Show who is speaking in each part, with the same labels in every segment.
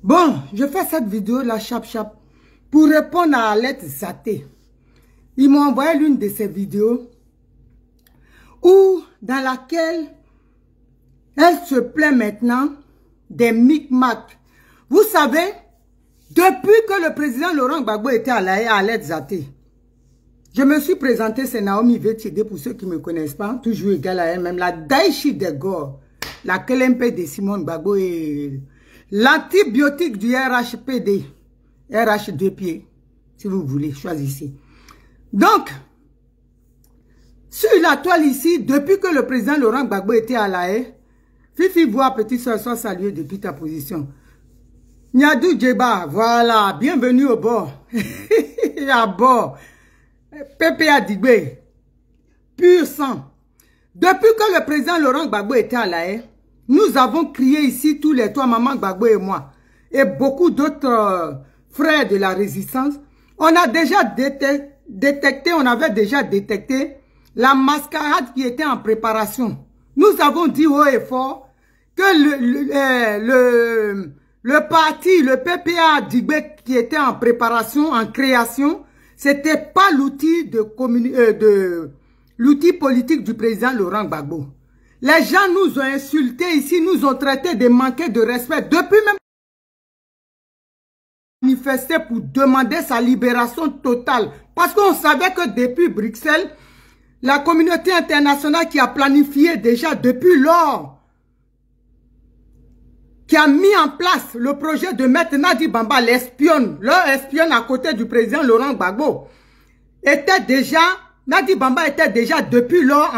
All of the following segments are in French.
Speaker 1: Bon, je fais cette vidéo là, chap, pour répondre à Alette Zaté. Ils m'ont envoyé l'une de ces vidéos dans laquelle elle se plaint maintenant des micmacs. Vous savez, depuis que le président Laurent Gbagbo était à Alette Zaté, je me suis présenté, c'est Naomi Vetchede, pour ceux qui ne me connaissent pas, toujours égale à elle-même, la Daichi de Gore, la KLMP de Simone Gbagbo et l'antibiotique du RHPD, RH2 pieds, si vous voulez, choisissez. Donc, sur la toile ici, depuis que le président Laurent Gbagbo était à la haie, Fifi voit petite soeur sans saluer depuis ta position. Nyadou Djeba, voilà, bienvenue au bord. À bord. PPA Digbe, pur sang. Depuis que le président Laurent Gbagbo était à la haie, nous avons crié ici tous les trois, maman Gbagbo et moi, et beaucoup d'autres frères de la résistance. On a déjà détecté, on avait déjà détecté la mascarade qui était en préparation. Nous avons dit haut et fort que le parti, le PPA Digbe qui était en préparation, en création, c'était pas l'outil l'outil politique du président Laurent Gbagbo. Les gens nous ont insultés ici, nous ont traités de manquer de respect. Depuis même manifester pour demander sa libération totale. Parce qu'on savait que depuis Bruxelles, la communauté internationale qui a planifié déjà depuis lors, qui a mis en place le projet de mettre Nadi Bamba, l'espionne, leur espionne à côté du président Laurent Gbagbo, Nadi Bamba était déjà depuis lors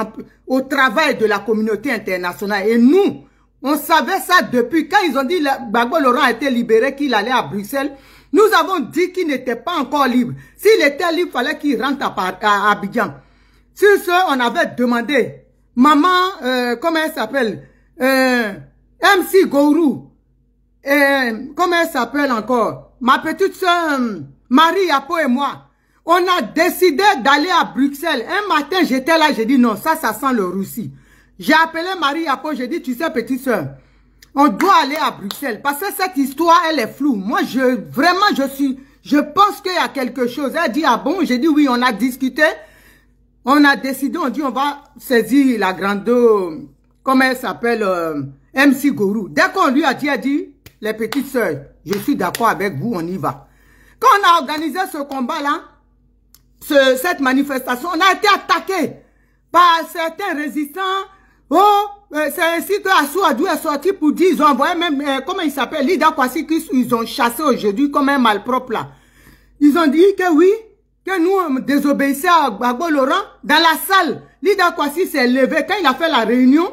Speaker 1: au travail de la communauté internationale. Et nous, on savait ça depuis quand ils ont dit que Gbagbo Laurent a été libéré, qu'il allait à Bruxelles. Nous avons dit qu'il n'était pas encore libre. S'il était libre, il fallait qu'il rentre à Abidjan. Sur ce, on avait demandé, maman, comment elle s'appelle, MC Gourou, comment elle s'appelle encore, ma petite soeur Marie Yapo et moi, on a décidé d'aller à Bruxelles. Un matin, j'étais là, j'ai dit non, ça sent le roussi. J'ai appelé Marie Yapo, j'ai dit, tu sais, petite soeur, on doit aller à Bruxelles, parce que cette histoire, elle est floue. Moi, je pense qu'il y a quelque chose. Elle dit, ah bon, j'ai dit oui, on a discuté, on a décidé, on dit, on va saisir la grande, comment elle s'appelle, MC Gourou. Dès qu'on lui a dit, elle dit, les petites sœurs, je suis d'accord avec vous, on y va. Quand on a organisé ce combat-là, cette manifestation, on a été attaqué par certains résistants. Oh, c'est ainsi que Assou Adou est sorti pour dire, ils ont envoyé même, comment il s'appelle, Lida Kwasi, qu'ils ont chassé aujourd'hui comme un malpropre là. Ils ont dit que oui, que nous désobéissons à Gbagbo Laurent. Dans la salle, Lida Kwasi s'est levé. Quand il a fait la réunion,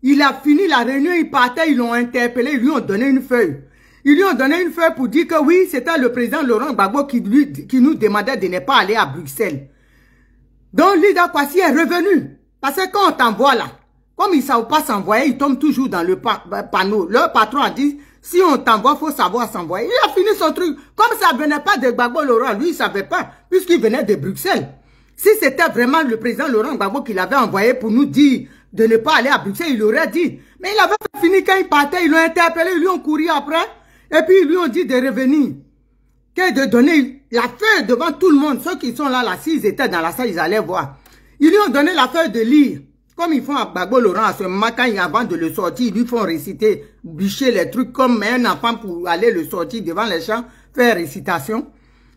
Speaker 1: il a fini la réunion, il partait, ils l'ont interpellé, ils lui ont donné une feuille. Ils lui ont donné une feuille pour dire que oui, c'était le président Laurent Gbagbo qui nous demandait de ne pas aller à Bruxelles. Donc Lida Kwasi est revenu. Parce que quand on t'envoie là, comme ils ne savent pas s'envoyer, ils tombent toujours dans le panneau. Leur patron a dit, si on t'envoie, il faut savoir s'envoyer. Il a fini son truc. Comme ça ne venait pas de Gbagbo Laurent, lui, il ne savait pas, puisqu'il venait de Bruxelles. Si c'était vraiment le président Laurent Gbagbo qui l'avait envoyé pour nous dire de ne pas aller à Bruxelles, il aurait dit. Mais il avait fini quand il partait, ils l'ont interpellé, ils lui ont couru après, et puis ils lui ont dit de revenir. De donner la feuille devant tout le monde. Ceux qui sont là, s'ils étaient dans la salle, ils allaient voir. Ils lui ont donné la feuille de lire. Comme ils font à Gbagbo Laurent à ce moment, avant de le sortir, ils lui font réciter, bûcher les trucs comme un enfant pour aller le sortir devant les champs, faire récitation.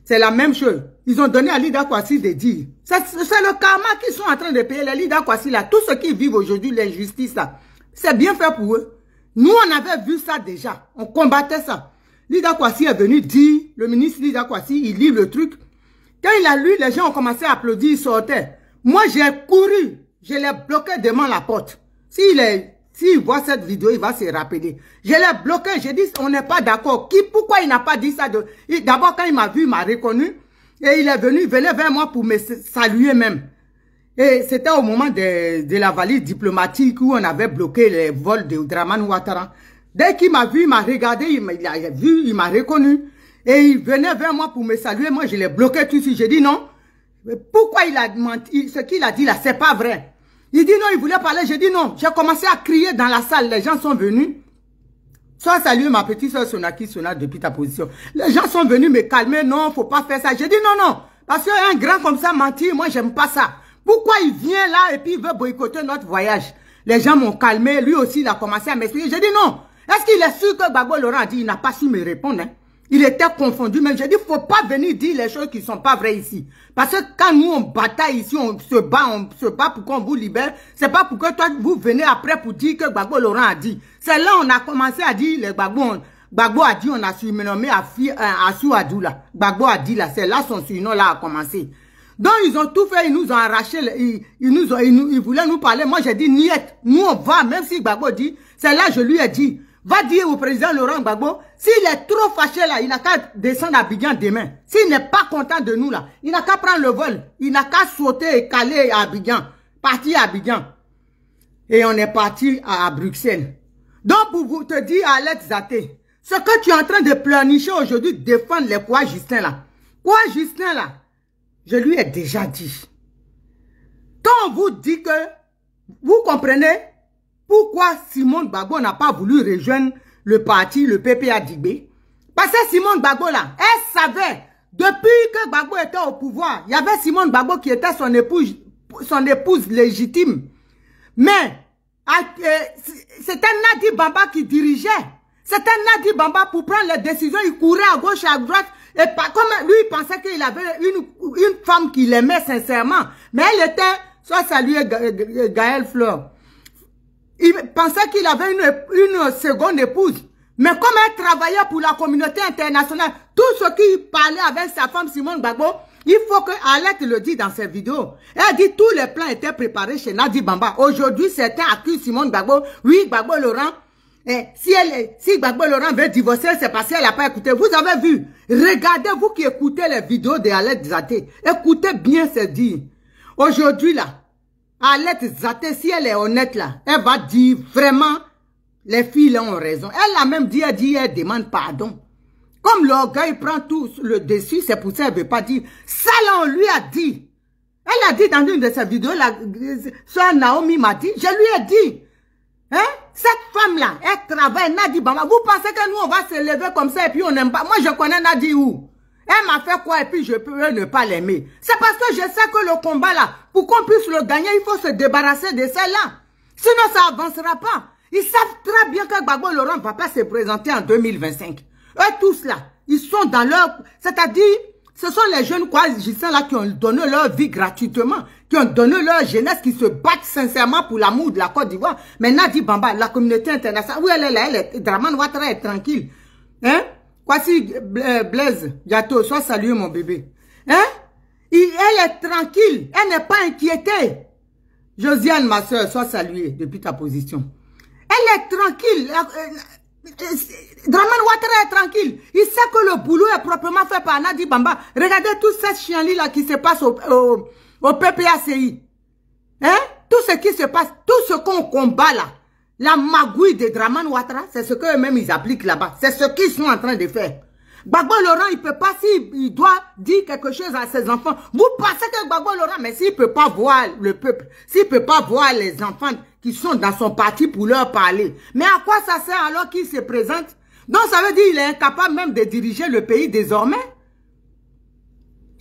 Speaker 1: C'est la même chose. Ils ont donné à Lida Kwasi de dire. C'est le karma qu'ils sont en train de payer, les Lida Kwasi là. Tous ceux qui vivent aujourd'hui, l'injustice là. C'est bien fait pour eux. Nous, on avait vu ça déjà. On combattait ça. Lida Kwasi est venu dire, le ministre Lida Kwasi, il lit le truc. Quand il a lu, les gens ont commencé à applaudir, ils sortaient. Moi, j'ai couru. Je l'ai bloqué devant la porte. S'il voit cette vidéo, il va se rappeler. Je l'ai bloqué, j'ai dit, on n'est pas d'accord. Pourquoi il n'a pas dit ça? D'abord, quand il m'a vu, il m'a reconnu. Et il est venu, il venait vers moi pour me saluer même. Et c'était au moment de la valise diplomatique où on avait bloqué les vols de Dramane Ouattara. Dès qu'il m'a vu, il m'a regardé, il m'a reconnu. Et il venait vers moi pour me saluer. Moi, je l'ai bloqué tout de suite. J'ai dit non. Mais pourquoi il a menti? Ce qu'il a dit là, c'est pas vrai. Il dit non, il voulait parler. J'ai dit non. J'ai commencé à crier dans la salle. Les gens sont venus. Sois salué ma petite soeur Sonaki Sona depuis ta position. Les gens sont venus me calmer, non, faut pas faire ça. J'ai dit non, non, parce qu'un grand comme ça mentir, moi j'aime pas ça. Pourquoi il vient là et puis il veut boycotter notre voyage? Les gens m'ont calmé, lui aussi il a commencé à m'expliquer. J'ai dit non, est-ce qu'il est sûr que Gbagbo Laurent a dit, il n'a pas su me répondre, hein? Il était confondu même. J'ai dit, faut pas venir dire les choses qui sont pas vraies ici. Parce que quand nous on bataille ici, on se bat pour qu'on vous libère. C'est pas pour que toi vous venez après pour dire que Gbagbo Laurent a dit. C'est là on a commencé à dire, les Gbagbo a dit, on a surnommé Assou Adoula. Gbagbo a dit là, c'est là son surnom là a commencé. Donc ils ont tout fait, ils nous ont arraché, ils voulaient nous parler. Moi j'ai dit, niet, nous on va, même si Gbagbo dit, c'est là je lui ai dit, va dire au président Laurent Gbagbo, s'il est trop fâché là, il n'a qu'à descendre à Abidjan demain. S'il n'est pas content de nous là, il n'a qu'à prendre le vol. Il n'a qu'à sauter et caler à Abidjan. Partir à Abidjan. Et on est parti à Bruxelles. Donc pour vous te dire, Alex Zaté, ce que tu es en train de planifier aujourd'hui, défendre les quoi Justin là. Quoi Justin là, je lui ai déjà dit. Quand on vous dit que, vous comprenez, pourquoi Simone Gbagbo n'a pas voulu rejoindre le parti, le PPA Dibé? Parce que Simone Gbagbo là, elle savait, depuis que Gbagbo était au pouvoir, il y avait Simone Gbagbo qui était son épouse légitime. Mais, c'était Nadi Bamba qui dirigeait. C'était Nadi Bamba pour prendre les décisions, il courait à gauche et à droite. Et comme lui, il pensait qu'il avait une femme qu'il aimait sincèrement. Mais elle était, soit saluée Gaël Fleur. Il pensait qu'il avait une seconde épouse. Mais comme elle travaillait pour la communauté internationale, tout ce qu'il parlait avec sa femme Simone Gbagbo, il faut que Alette le dise dans ses vidéos. Elle dit tous les plans étaient préparés chez Nadi Bamba. Aujourd'hui, certains accusent Simone Gbagbo. Oui, Gbagbo Laurent. Si Gbagbo Laurent veut divorcer, c'est parce qu'elle n'a pas écouté. Vous avez vu. Regardez, vous qui écoutez les vidéos de Alette Zaté. Écoutez bien ce dire. Aujourd'hui, là, Alette Zaté, si elle est honnête là, elle va dire vraiment, les filles là ont raison. Elle a même dit, elle demande pardon. Comme l'orgueil prend tout le dessus, c'est pour ça qu'elle ne veut pas dire. Ça là, on lui a dit. Elle a dit dans une de ses vidéos, la soeur Naomi m'a dit, je lui ai dit, hein, cette femme là, elle travaille, Nadi Bamba. Vous pensez que nous on va se lever comme ça et puis on n'aime pas. Moi je connais Nadi où? Elle m'a fait quoi et puis je peux ne pas l'aimer. C'est parce que je sais que le combat là, pour qu'on puisse le gagner, il faut se débarrasser de celle-là. Sinon, ça avancera pas. Ils savent très bien que Gbagbo Laurent ne va pas se présenter en 2025. Eux tous là, ils sont dans leur... C'est-à-dire, ce sont les jeunes coalisants là qui ont donné leur vie gratuitement, qui ont donné leur jeunesse, qui se battent sincèrement pour l'amour de la Côte d'Ivoire. Mais Nadi Bamba, la communauté internationale, où elle est là, Dramane Ouattara est tranquille. Hein? Kwasi Blaise Yato, sois salué mon bébé. Hein? Elle est tranquille, elle n'est pas inquiétée. Josiane, ma soeur, sois saluée depuis ta position. Elle est tranquille. Dramane Ouattara est tranquille. Il sait que le boulot est proprement fait par Nadi Bamba. Regardez tous ces chiens-là là qui se passent au PPACI. Hein? Tout ce qui se passe, tout ce qu'on combat là. La magouille de Dramane Ouattara, c'est ce qu'eux-mêmes ils appliquent là-bas. C'est ce qu'ils sont en train de faire. Gbagbo Laurent, il peut pas, s'il doit dire quelque chose à ses enfants. Vous pensez que Gbagbo Laurent, mais s'il peut pas voir le peuple, s'il peut pas voir les enfants qui sont dans son parti pour leur parler, mais à quoi ça sert alors qu'il se présente? Donc ça veut dire qu'il est incapable même de diriger le pays désormais.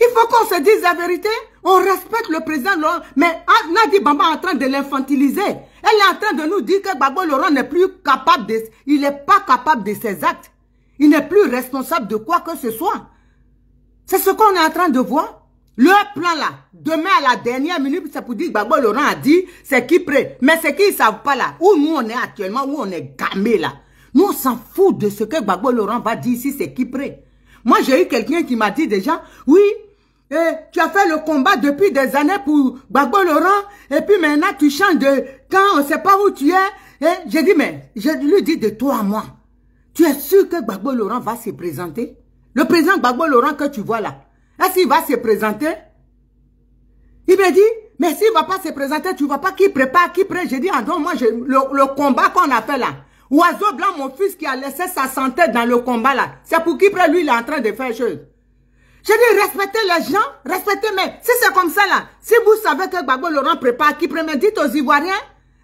Speaker 1: Il faut qu'on se dise la vérité. On respecte le président Laurent. Mais Nadi Bamba est en train de l'infantiliser. Elle est en train de nous dire que Gbagbo Laurent n'est plus capable de... Il n'est pas capable de ses actes. Il n'est plus responsable de quoi que ce soit. C'est ce qu'on est en train de voir. Leur plan là, demain à la dernière minute, c'est pour dire que Gbagbo Laurent a dit, c'est qui prêt. Mais c'est qu'ils ne savent pas là. Où nous on est actuellement, où on est gamé là. Nous on s'en fout de ce que Gbagbo Laurent va dire ici, c'est qui prêt. Moi j'ai eu quelqu'un qui m'a dit déjà, oui, tu as fait le combat depuis des années pour Gbagbo Laurent, et puis maintenant tu changes de camp, on ne sait pas où tu es. J'ai dit, mais je lui dis de toi à moi. Tu es sûr que Gbagbo Laurent va se présenter? Le président Gbagbo Laurent que tu vois là, est-ce qu'il va se présenter? Il m'a dit, mais s'il ne va pas se présenter, tu ne vois pas qui prépare, qui prête. J'ai dit, ah non, moi, le combat qu'on a fait là, Oiseau Blanc, mon fils qui a laissé sa santé dans le combat là, c'est pour qui prête, lui, il est en train de faire chose. J'ai dit, respectez les gens, respectez, mais si c'est comme ça là, si vous savez que Gbagbo Laurent prépare, qui prête, dites aux Ivoiriens,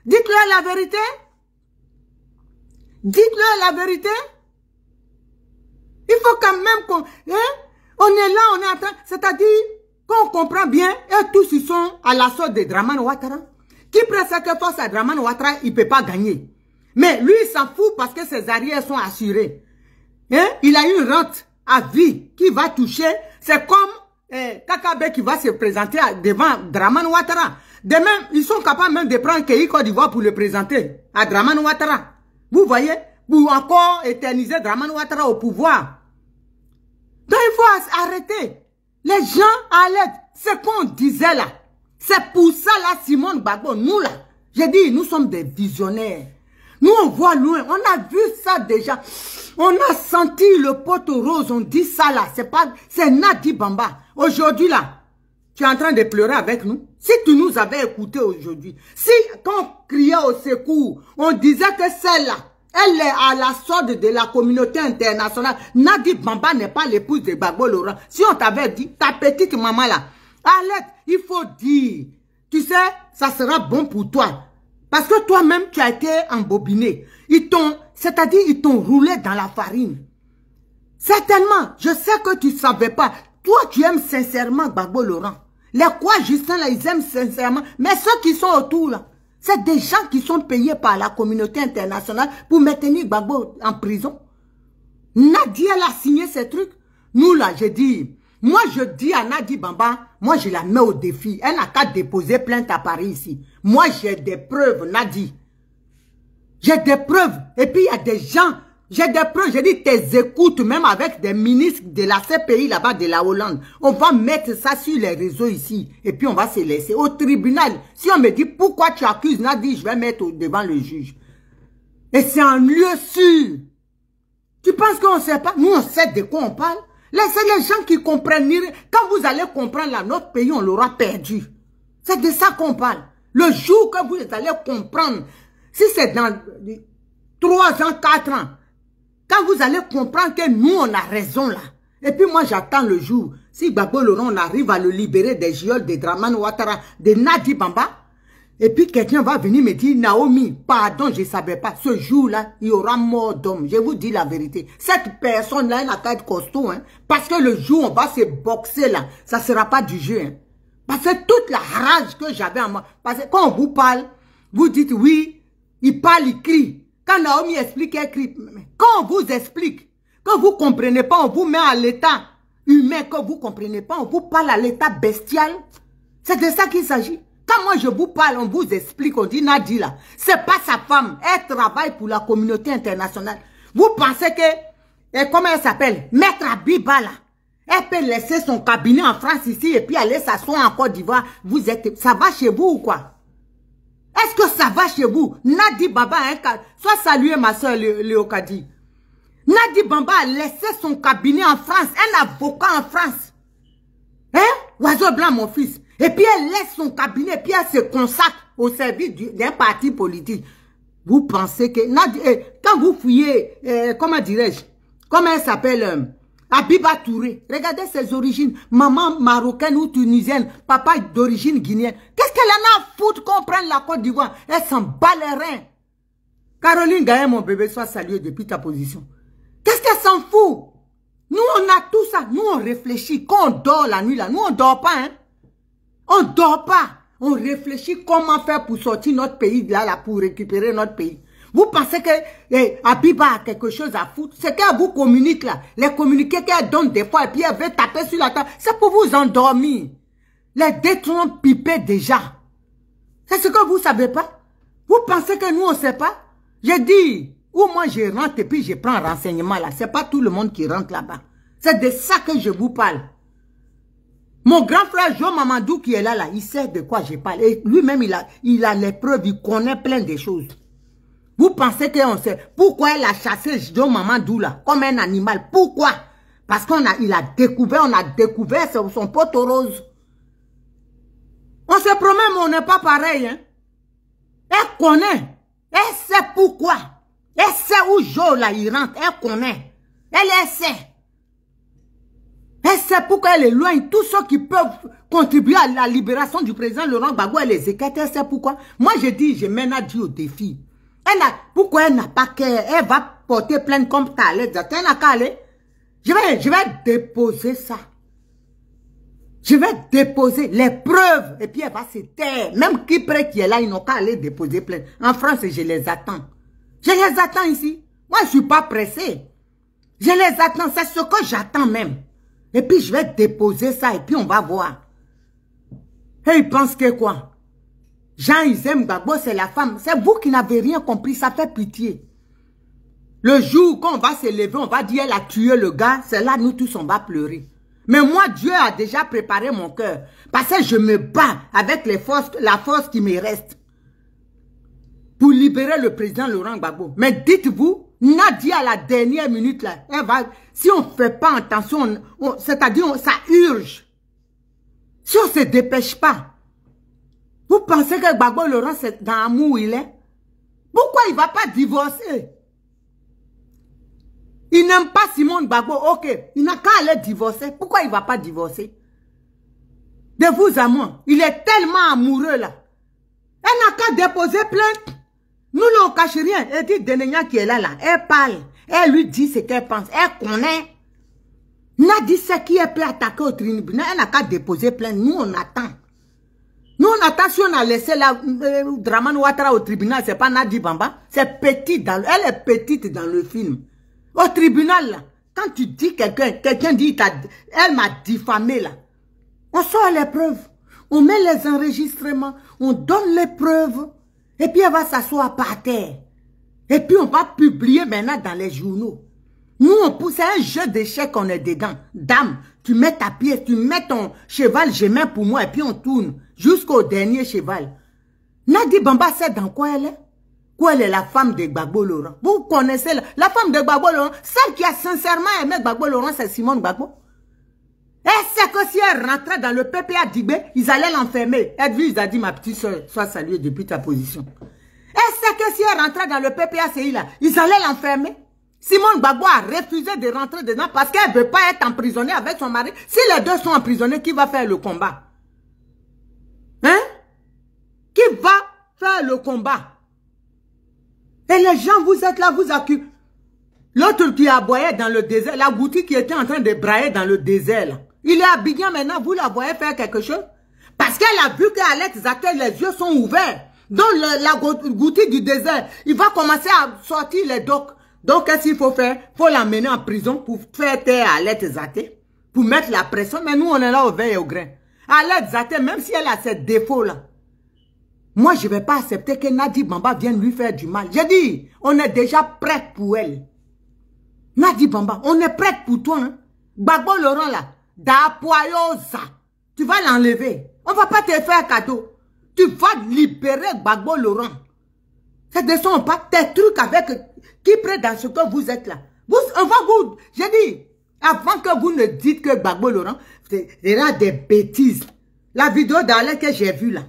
Speaker 1: dites-leur la vérité. Dites-leur la vérité. Il faut quand même qu'on... on est là, on est en train... C'est-à-dire qu'on comprend bien, et tous ils sont à l'assaut de Dramane Ouattara. Qui prend cette force à Dramane Ouattara, il ne peut pas gagner. Mais lui, il s'en fout parce que ses arrières sont assurés. Il a une rente à vie qui va toucher. C'est comme Kakabe qui va se présenter devant Dramane Ouattara. Demain, ils sont capables même de prendre Kéhi Côte d'Ivoire pour le présenter à Dramane Ouattara. Vous voyez? Pour encore éterniser Dramane Ouattara au pouvoir. Donc il faut arrêter. Les gens à l'aide, c'est qu'on disait là. C'est pour ça là, Simone Gbagbo, nous là, j'ai dit, nous sommes des visionnaires. Nous on voit loin, on a vu ça déjà. On a senti le poteau rose, on dit ça là, c'est Nadi Bamba. Aujourd'hui là, tu es en train de pleurer avec nous. Si tu nous avais écouté aujourd'hui, si quand on criait au secours, on disait que celle-là, elle est à la sorte de la communauté internationale. Nadi Bamba n'est pas l'épouse de Gbagbo Laurent. Si on t'avait dit, ta petite maman là, Alette, il faut dire, tu sais, ça sera bon pour toi. Parce que toi-même, tu as été embobiné. C'est-à-dire, ils t'ont roulé dans la farine. Certainement, je sais que tu ne savais pas. Toi, tu aimes sincèrement Gbagbo Laurent. Les quoi, Justin, là, ils aiment sincèrement. Mais ceux qui sont autour, là, c'est des gens qui sont payés par la communauté internationale pour maintenir Gbagbo en prison. Nadia, elle a signé ces trucs. Nous, là, j'ai dit, moi, je dis à Nadi Bamba, moi, je la mets au défi. Elle n'a qu'à déposer plainte à Paris ici. Moi, j'ai des preuves, Nadi. J'ai des preuves. Et puis, il y a des gens, j'ai des preuves. J'ai dit, tes écoutes, même avec des ministres de la CPI là-bas, de la Hollande. On va mettre ça sur les réseaux ici. Et puis, on va se laisser. Au tribunal, si on me dit, pourquoi tu accuses Nadi, je vais mettre devant le juge. Et c'est en lieu sûr. Tu penses qu'on ne sait pas? Nous, on sait de quoi on parle. Laissez les gens qui comprennent. Quand vous allez comprendre là, notre pays, on l'aura perdu. C'est de ça qu'on parle. Le jour que vous allez comprendre, si c'est dans 3 ans, 4 ans, quand vous allez comprendre que nous, on a raison là. Et puis moi, j'attends le jour. Si Gbagbo Laurent, on arrive à le libérer des gioles de Dramane Ouattara, de Nadi Bamba, et puis quelqu'un va venir me dire, Naomi, pardon, je ne savais pas. Ce jour-là, il y aura mort d'homme. Je vous dis la vérité. Cette personne-là, elle n'a qu'à être costaud. Hein, parce que le jour où on va se boxer là, ça ne sera pas du jeu. Hein, parce que toute la rage que j'avais en moi. Parce que quand on vous parle, vous dites oui, il parle, il crie. Quand Naomi explique, elle crie. Quand on vous explique, quand vous ne comprenez pas, on vous met à l'état humain. Quand vous ne comprenez pas, on vous parle à l'état bestial. C'est de ça qu'il s'agit. Quand moi je vous parle, on vous explique, on dit Nadi là, c'est pas sa femme, elle travaille pour la communauté internationale. Vous pensez que, comment elle s'appelle, Maître Abiba là, elle peut laisser son cabinet en France ici et puis aller s'asseoir en Côte d'Ivoire. Vous êtes, ça va chez vous ou quoi? Est-ce que ça va chez vous? Nadi Bamba, soit saluer ma soeur Léocadie. Nadi Bamba a laissé son cabinet en France, un avocat en France. Hein? Oiseau blanc mon fils. Et puis elle laisse son cabinet, et puis elle se consacre au service d'un parti politique. Vous pensez que, quand vous fouillez, comment dirais-je, comment elle s'appelle, Abiba Touré, regardez ses origines, maman marocaine ou tunisienne, papa d'origine guinéenne. Qu'est-ce qu'elle en a à foutre qu'on prenne la Côte d'Ivoire? Elle s'en bat les reins. Caroline Gaël, mon bébé, soit salué depuis ta position. Qu'est-ce qu'elle s'en fout? Nous, on a tout ça. Nous, on réfléchit. Quand on dort la nuit, là, nous, on dort pas, hein. On ne dort pas. On réfléchit comment faire pour sortir notre pays de là, pour récupérer notre pays. Vous pensez que Abiba a quelque chose à foutre? C'est qu'elle vous communique là. Les communiqués qu'elle donne des fois et puis elle veut taper sur la table. C'est pour vous endormir. Les détrons pipés déjà. C'est ce que vous ne savez pas? Vous pensez que nous on ne sait pas? J'ai dit, ou moi je rentre et puis je prends renseignement là. C'est pas tout le monde qui rentre là-bas. C'est de ça que je vous parle. Mon grand frère Jean Mamadou qui est là, il sait de quoi je parle. Et lui-même, il a les preuves, il connaît plein de choses. Vous pensez qu'on sait pourquoi elle a chassé Jean Mamadou là, comme un animal? Pourquoi? Parce on a découvert son poteau rose. On se promet, mais on n'est pas pareil. Hein? Elle connaît. Elle sait pourquoi. Elle sait où Joe là, il rentre. Elle connaît. Elle sait. Elle sait pourquoi elle éloigne tous ceux qui peuvent contribuer à la libération du président Laurent Gbagbo. Elle les écarte. Elle sait pourquoi. Moi, je dis, je mets Nadi au défi. Pourquoi elle n'a pas cœur? Elle va porter plainte comme Khaled Zaté. Elle n'a qu'à aller. Je vais déposer ça. Je vais déposer les preuves. Et puis elle va se taire. Même qui est là, ils n'ont qu'à aller déposer plainte. En France, je les attends. Je les attends ici. Moi, je ne suis pas pressé. Je les attends. C'est ce que j'attends même. Et puis, je vais déposer ça. Et puis, on va voir. Et ils pensent que quoi? Jean-Izem Gbagbo, c'est la femme. C'est vous qui n'avez rien compris. Ça fait pitié. Le jour qu'on va se lever, on va dire elle a tué le gars. C'est là, nous tous, on va pleurer. Mais moi, Dieu a déjà préparé mon cœur. Parce que je me bats avec la force qui me reste. Pour libérer le président Laurent Gbagbo. Mais dites-vous, Nadia à la dernière minute, là, elle va, si on ne fait pas attention, c'est-à-dire ça urge. Si on ne se dépêche pas, vous pensez que Gbagbo Laurent, c'est dans l'amour où il est? Pourquoi il ne va pas divorcer? Il n'aime pas Simone Gbagbo, ok, il n'a qu'à aller divorcer. Pourquoi il ne va pas divorcer? De vous à moi, il est tellement amoureux là. Elle n'a qu'à déposer plainte. Nous, on ne cache rien. Elle dit, Denenia qui est là, elle parle. Elle lui dit ce qu'elle pense. Elle connaît. Nadi c'est qui elle peut attaquer au tribunal. Elle n'a qu'à déposer plainte. Nous, on attend. Nous, on attend si on a laissé Dramane Ouattara au tribunal. C'est pas Nadi Bamba. C'est petit dans elle est petite dans le film. Au tribunal, là, quand tu dis quelqu'un dit, elle m'a diffamé, là. On sort les preuves. On met les enregistrements. On donne les preuves. Et puis elle va s'asseoir par terre. Et puis on va publier maintenant dans les journaux. Nous, on pousse un jeu d'échecs, on est dedans. Dame, tu mets ta pièce, tu mets ton cheval, je mets pour moi, et puis on tourne jusqu'au dernier cheval. Nadi Bamba sait dans quoi elle est? Quoi elle est la femme de Gbagbo Laurent? Vous connaissez la femme de Gbagbo Laurent? Celle qui a sincèrement aimé Gbagbo Laurent, c'est Simone Gbagbo. Elle sait que si elle rentrait dans le PPA Dibé, ils allaient l'enfermer. Edwige a dit, ma petite soeur, sois saluée depuis ta position. Elle sait que si elle rentrait dans le PPA CI là, ils allaient l'enfermer. Simone Gbagbo a refusé de rentrer dedans parce qu'elle ne veut pas être emprisonnée avec son mari. Si les deux sont emprisonnés, qui va faire le combat? Hein? Qui va faire le combat? Et les gens, vous êtes là, vous accusez. L'autre qui aboyait dans le désert, la Gouti qui était en train de brailler dans le désert là. Il est à Abidjan maintenant, vous la voyez faire quelque chose? Parce qu'elle a vu qu'Alex Zaté, les yeux sont ouverts. Donc la Gouti du désert, il va commencer à sortir les docs. Donc qu'est-ce qu'il faut faire? Il faut l'amener en prison pour faire taire Alex Zaté. Pour mettre la pression. Mais nous, on est là au vert et au grain. Alex Zaté, même si elle a ses défauts là. Moi, je ne vais pas accepter que Nadi Bamba vienne lui faire du mal. J'ai dit, on est déjà prêt pour elle. Nadi Bamba, on est prêt pour toi. Hein? Gbagbo Laurent là. D'Apoyosa, tu vas l'enlever. On ne va pas te faire cadeau. Tu vas libérer Gbagbo Laurent. C'est de son pas tes trucs avec qui prête dans ce que vous êtes là. On va vous, j'ai dit, avant que vous ne dites que Gbagbo Laurent, c'est des bêtises. La vidéo d'Alain que j'ai vue là,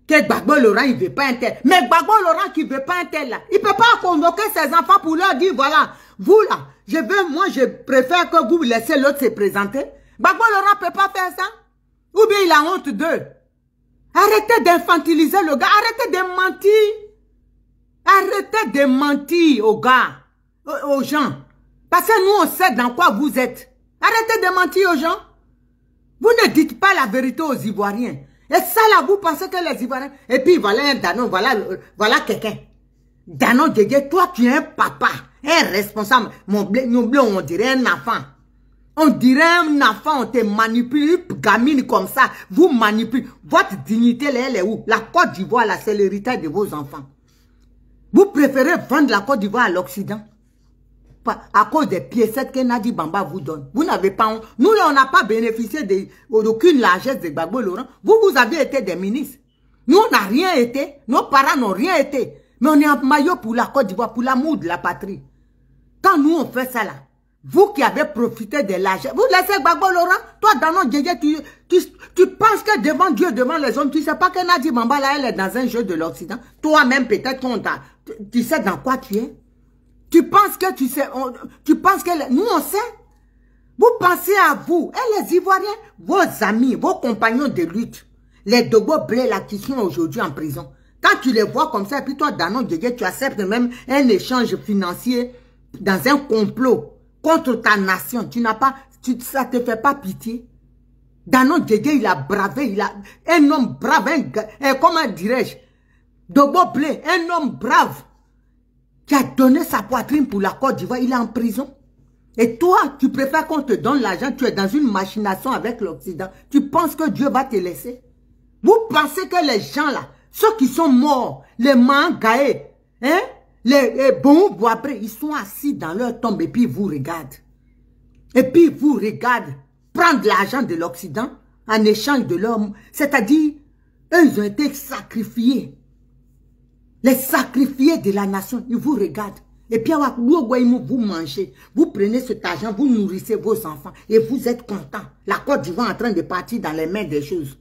Speaker 1: que Gbagbo Laurent il ne veut pas un tel. Mais Gbagbo Laurent qui ne veut pas un tel là, il ne peut pas convoquer ses enfants pour leur dire voilà, vous là, moi je préfère que vous laissez l'autre se présenter. Gbagbo Laurent ne peut pas faire ça. Ou bien il a honte d'eux. Arrêtez d'infantiliser le gars. Arrêtez de mentir. Arrêtez de mentir aux gars, aux gens. Parce que nous, on sait dans quoi vous êtes. Arrêtez de mentir aux gens. Vous ne dites pas la vérité aux Ivoiriens. Et ça là, vous pensez que les Ivoiriens... Et puis voilà un Danon, voilà quelqu'un. Danon Djedje, toi tu es un papa, un responsable. Mon blé, on dirait un enfant. On dirait un enfant, on te manipule, une gamine comme ça, vous manipulez. Votre dignité, là, elle est où? La Côte d'Ivoire, là, c'est l'héritage de vos enfants. Vous préférez vendre la Côte d'Ivoire à l'Occident à cause des piécettes que Nadi Bamba vous donne. Vous n'avez pas... Nous, là, on n'a pas bénéficié d'aucune largesse de Gbagbo Laurent. Vous avez été des ministres. Nous, on n'a rien été. Nos parents n'ont rien été. Mais on est en maillot pour la Côte d'Ivoire, pour l'amour de la patrie. Quand nous, on fait ça, là, vous qui avez profité de l'argent, vous laissez Gbagbo Laurent, toi, Danon Djedje, tu penses que devant Dieu, devant les hommes, tu ne sais pas que Nadi Bamba, là, elle est dans un jeu de l'Occident. Toi-même, peut-être, tu sais dans quoi tu es. Tu penses que tu sais, tu penses que nous, on sait. Vous pensez à vous, et les Ivoiriens, vos amis, vos compagnons de lutte, les Dogo Blé, là, qui sont aujourd'hui en prison. Quand tu les vois comme ça, et puis toi, Danon Djedje, tu acceptes même un échange financier dans un complot contre ta nation. Tu n'as pas, ça te fait pas pitié. Danon Djedje, il a bravé, il a un homme brave, comment dirais-je, Dobo Blé, un homme brave qui a donné sa poitrine pour la Côte d'Ivoire, il est en prison. Et toi, tu préfères qu'on te donne l'argent, tu es dans une machination avec l'Occident. Tu penses que Dieu va te laisser? Vous pensez que les gens là, ceux qui sont morts, les mangaés, hein, les bons boabrés, ils sont assis dans leur tombe et puis ils vous regardent. Et puis ils vous regardent prendre l'argent de l'Occident en échange de l'homme. C'est-à-dire, eux, ils ont été sacrifiés. Les sacrifiés de la nation, ils vous regardent. Et puis, vous mangez, vous prenez cet argent, vous nourrissez vos enfants et vous êtes contents. La Côte d'Ivoire est en train de partir dans les mains des choses.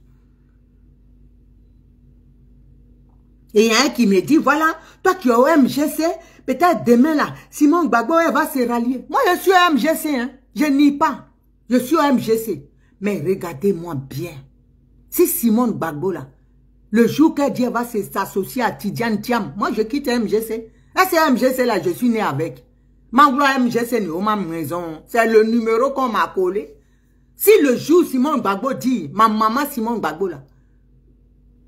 Speaker 1: Et il y a un qui me dit, voilà, toi tu es au MGC, peut-être demain là, Simon Gbagbo va se rallier. Moi je suis au MGC, hein, je nie pas. Je suis au MGC. Mais regardez-moi bien. Si Simon Gbagbo là, le jour que Dieu va s'associer à Tidjane Thiam, moi je quitte MGC. Et c'est MGC là, je suis né avec. Mangloa MGC n'est pas ma maison. C'est le numéro qu'on m'a collé. Si le jour Simon Gbagbo dit, ma maman Simon Gbagbo là,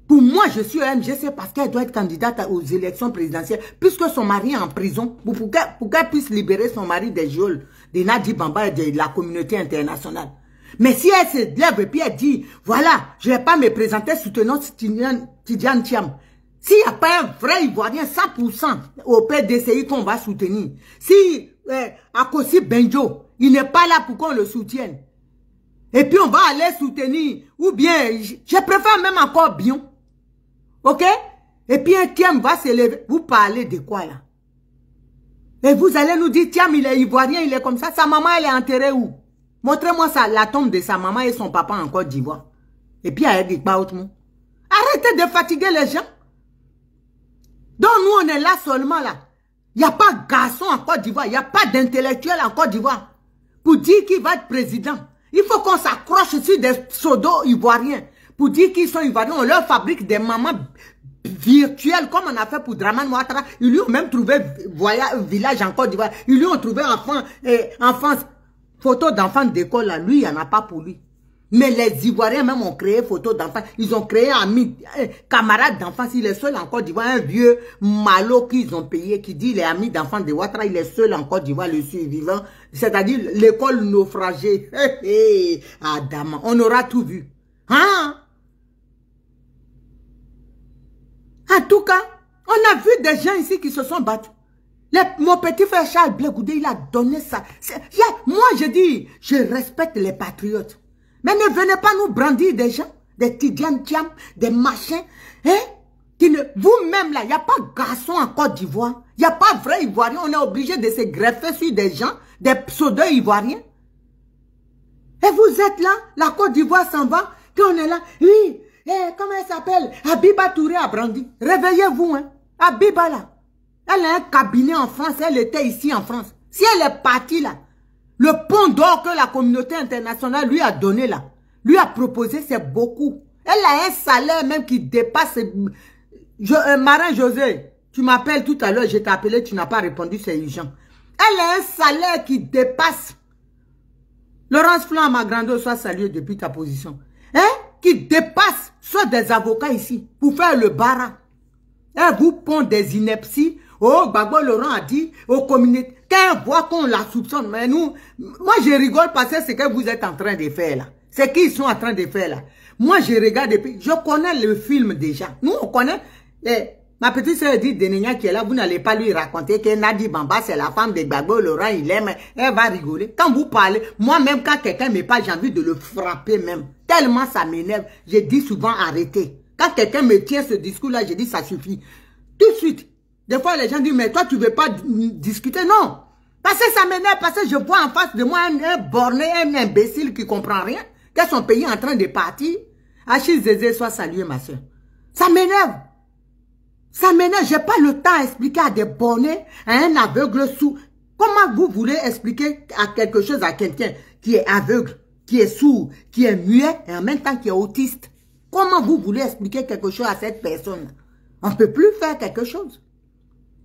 Speaker 1: pour moi, je suis à MGC parce qu'elle doit être candidate aux élections présidentielles. Puisque son mari est en prison, pour qu'elle puisse libérer son mari des geôles, de Nadi Bamba et de la communauté internationale. Mais si elle se lève et puis elle dit, voilà, je ne vais pas me présenter soutenant Tidjane Thiam. S'il n'y a pas un vrai Ivoirien 100% au PDCI qu'on va soutenir, si Akossi Benjo, il n'est pas là pour qu'on le soutienne, et puis on va aller soutenir, ou bien, je préfère même encore Bion. Ok? Et puis un Thiam va se lever. Vous parlez de quoi là? Et vous allez nous dire, Thiam, il est ivoirien, il est comme ça. Sa maman, elle est enterrée où? Montrez-moi la tombe de sa maman et son papa en Côte d'Ivoire. Et puis, elle dit pas autrement. Arrêtez de fatiguer les gens. Donc, nous, on est là seulement là. Il n'y a pas de garçon en Côte d'Ivoire. Il n'y a pas d'intellectuel en Côte d'Ivoire. Pour dire qu'il va être président. Il faut qu'on s'accroche sur des pseudo ivoiriens. Pour dire qu'ils sont ivoiriens, on leur fabrique des mamans virtuelles comme on a fait pour Draman Ouattara. Ils lui ont même trouvé village en Côte d'Ivoire. Ils lui ont trouvé enfants, photos d'enfants d'école là. Lui, il n'y en a pas pour lui. Mais les Ivoiriens même ont créé photos d'enfants. Ils ont créé amis, camarades d'enfants. Il est seul en Côte d'Ivoire, un vieux malo qu'ils ont payé, qui dit les amis d'enfants de Ouattara, il est seul en Côte d'Ivoire, le survivant. C'est-à-dire l'école naufragée. Adam, on aura tout vu. Hein? En tout cas, on a vu des gens ici qui se sont battus. Mon petit frère Charles Blé Goudé, il a donné ça. Moi, je dis, je respecte les patriotes. Mais ne venez pas nous brandir des gens, des Tidjane Thiam, des machins. Hein? Vous-même là, il n'y a pas de garçon en Côte d'Ivoire. Il n'y a pas de vrai Ivoirien. On est obligé de se greffer sur des gens, des pseudo-Ivoiriens. Et vous êtes là, la Côte d'Ivoire s'en va, quand on est là, oui. Comment elle s'appelle? Habiba Touré a brandi. Réveillez-vous, hein. Habiba, là. Elle a un cabinet en France. Elle était ici en France. Si elle est partie, là, le pont d'or que la communauté internationale lui a donné, là, lui a proposé, c'est beaucoup. Elle a un salaire même qui dépasse... Marin José, tu m'appelles tout à l'heure, je t'ai appelé, tu n'as pas répondu, c'est urgent. Elle a un salaire qui dépasse... Laurence Flan, ma grande, soit saluée depuis ta position. Hein? Qui dépasse ceux des avocats ici pour faire le bara. Elle vous pond des inepties. Oh, Gbagbo Laurent a dit aux communautés, quand on voit qu'on la soupçonne, mais nous, moi je rigole parce que c'est ce que vous êtes en train de faire là. C'est qu'ils sont en train de faire là. Moi je regarde depuis, je connais le film déjà. Nous on connaît, ma petite soeur dit Denenia qui est là, vous n'allez pas lui raconter que Nadi Bamba c'est la femme de Gbagbo Laurent, il aime, elle va rigoler. Quand vous parlez, moi-même quand quelqu'un me parle, j'ai envie de le frapper même. Tellement ça m'énerve, je dis souvent arrêtez. Quand quelqu'un me tient ce discours-là, je dis ça suffit. Tout de suite. Des fois, les gens disent, mais toi, tu ne veux pas discuter. Non. Parce que ça m'énerve, parce que je vois en face de moi un borné, un imbécile qui ne comprend rien, que son pays est en train de partir. Achille Zézé, soit salué, ma soeur. Ça m'énerve. Ça m'énerve. Je n'ai pas le temps à expliquer à des bornés, à un aveugle sourd. Comment vous voulez expliquer à quelque chose à quelqu'un qui est aveugle, qui est sourd, qui est muet et en même temps qui est autiste? Comment vous voulez expliquer quelque chose à cette personne? On ne peut plus faire quelque chose.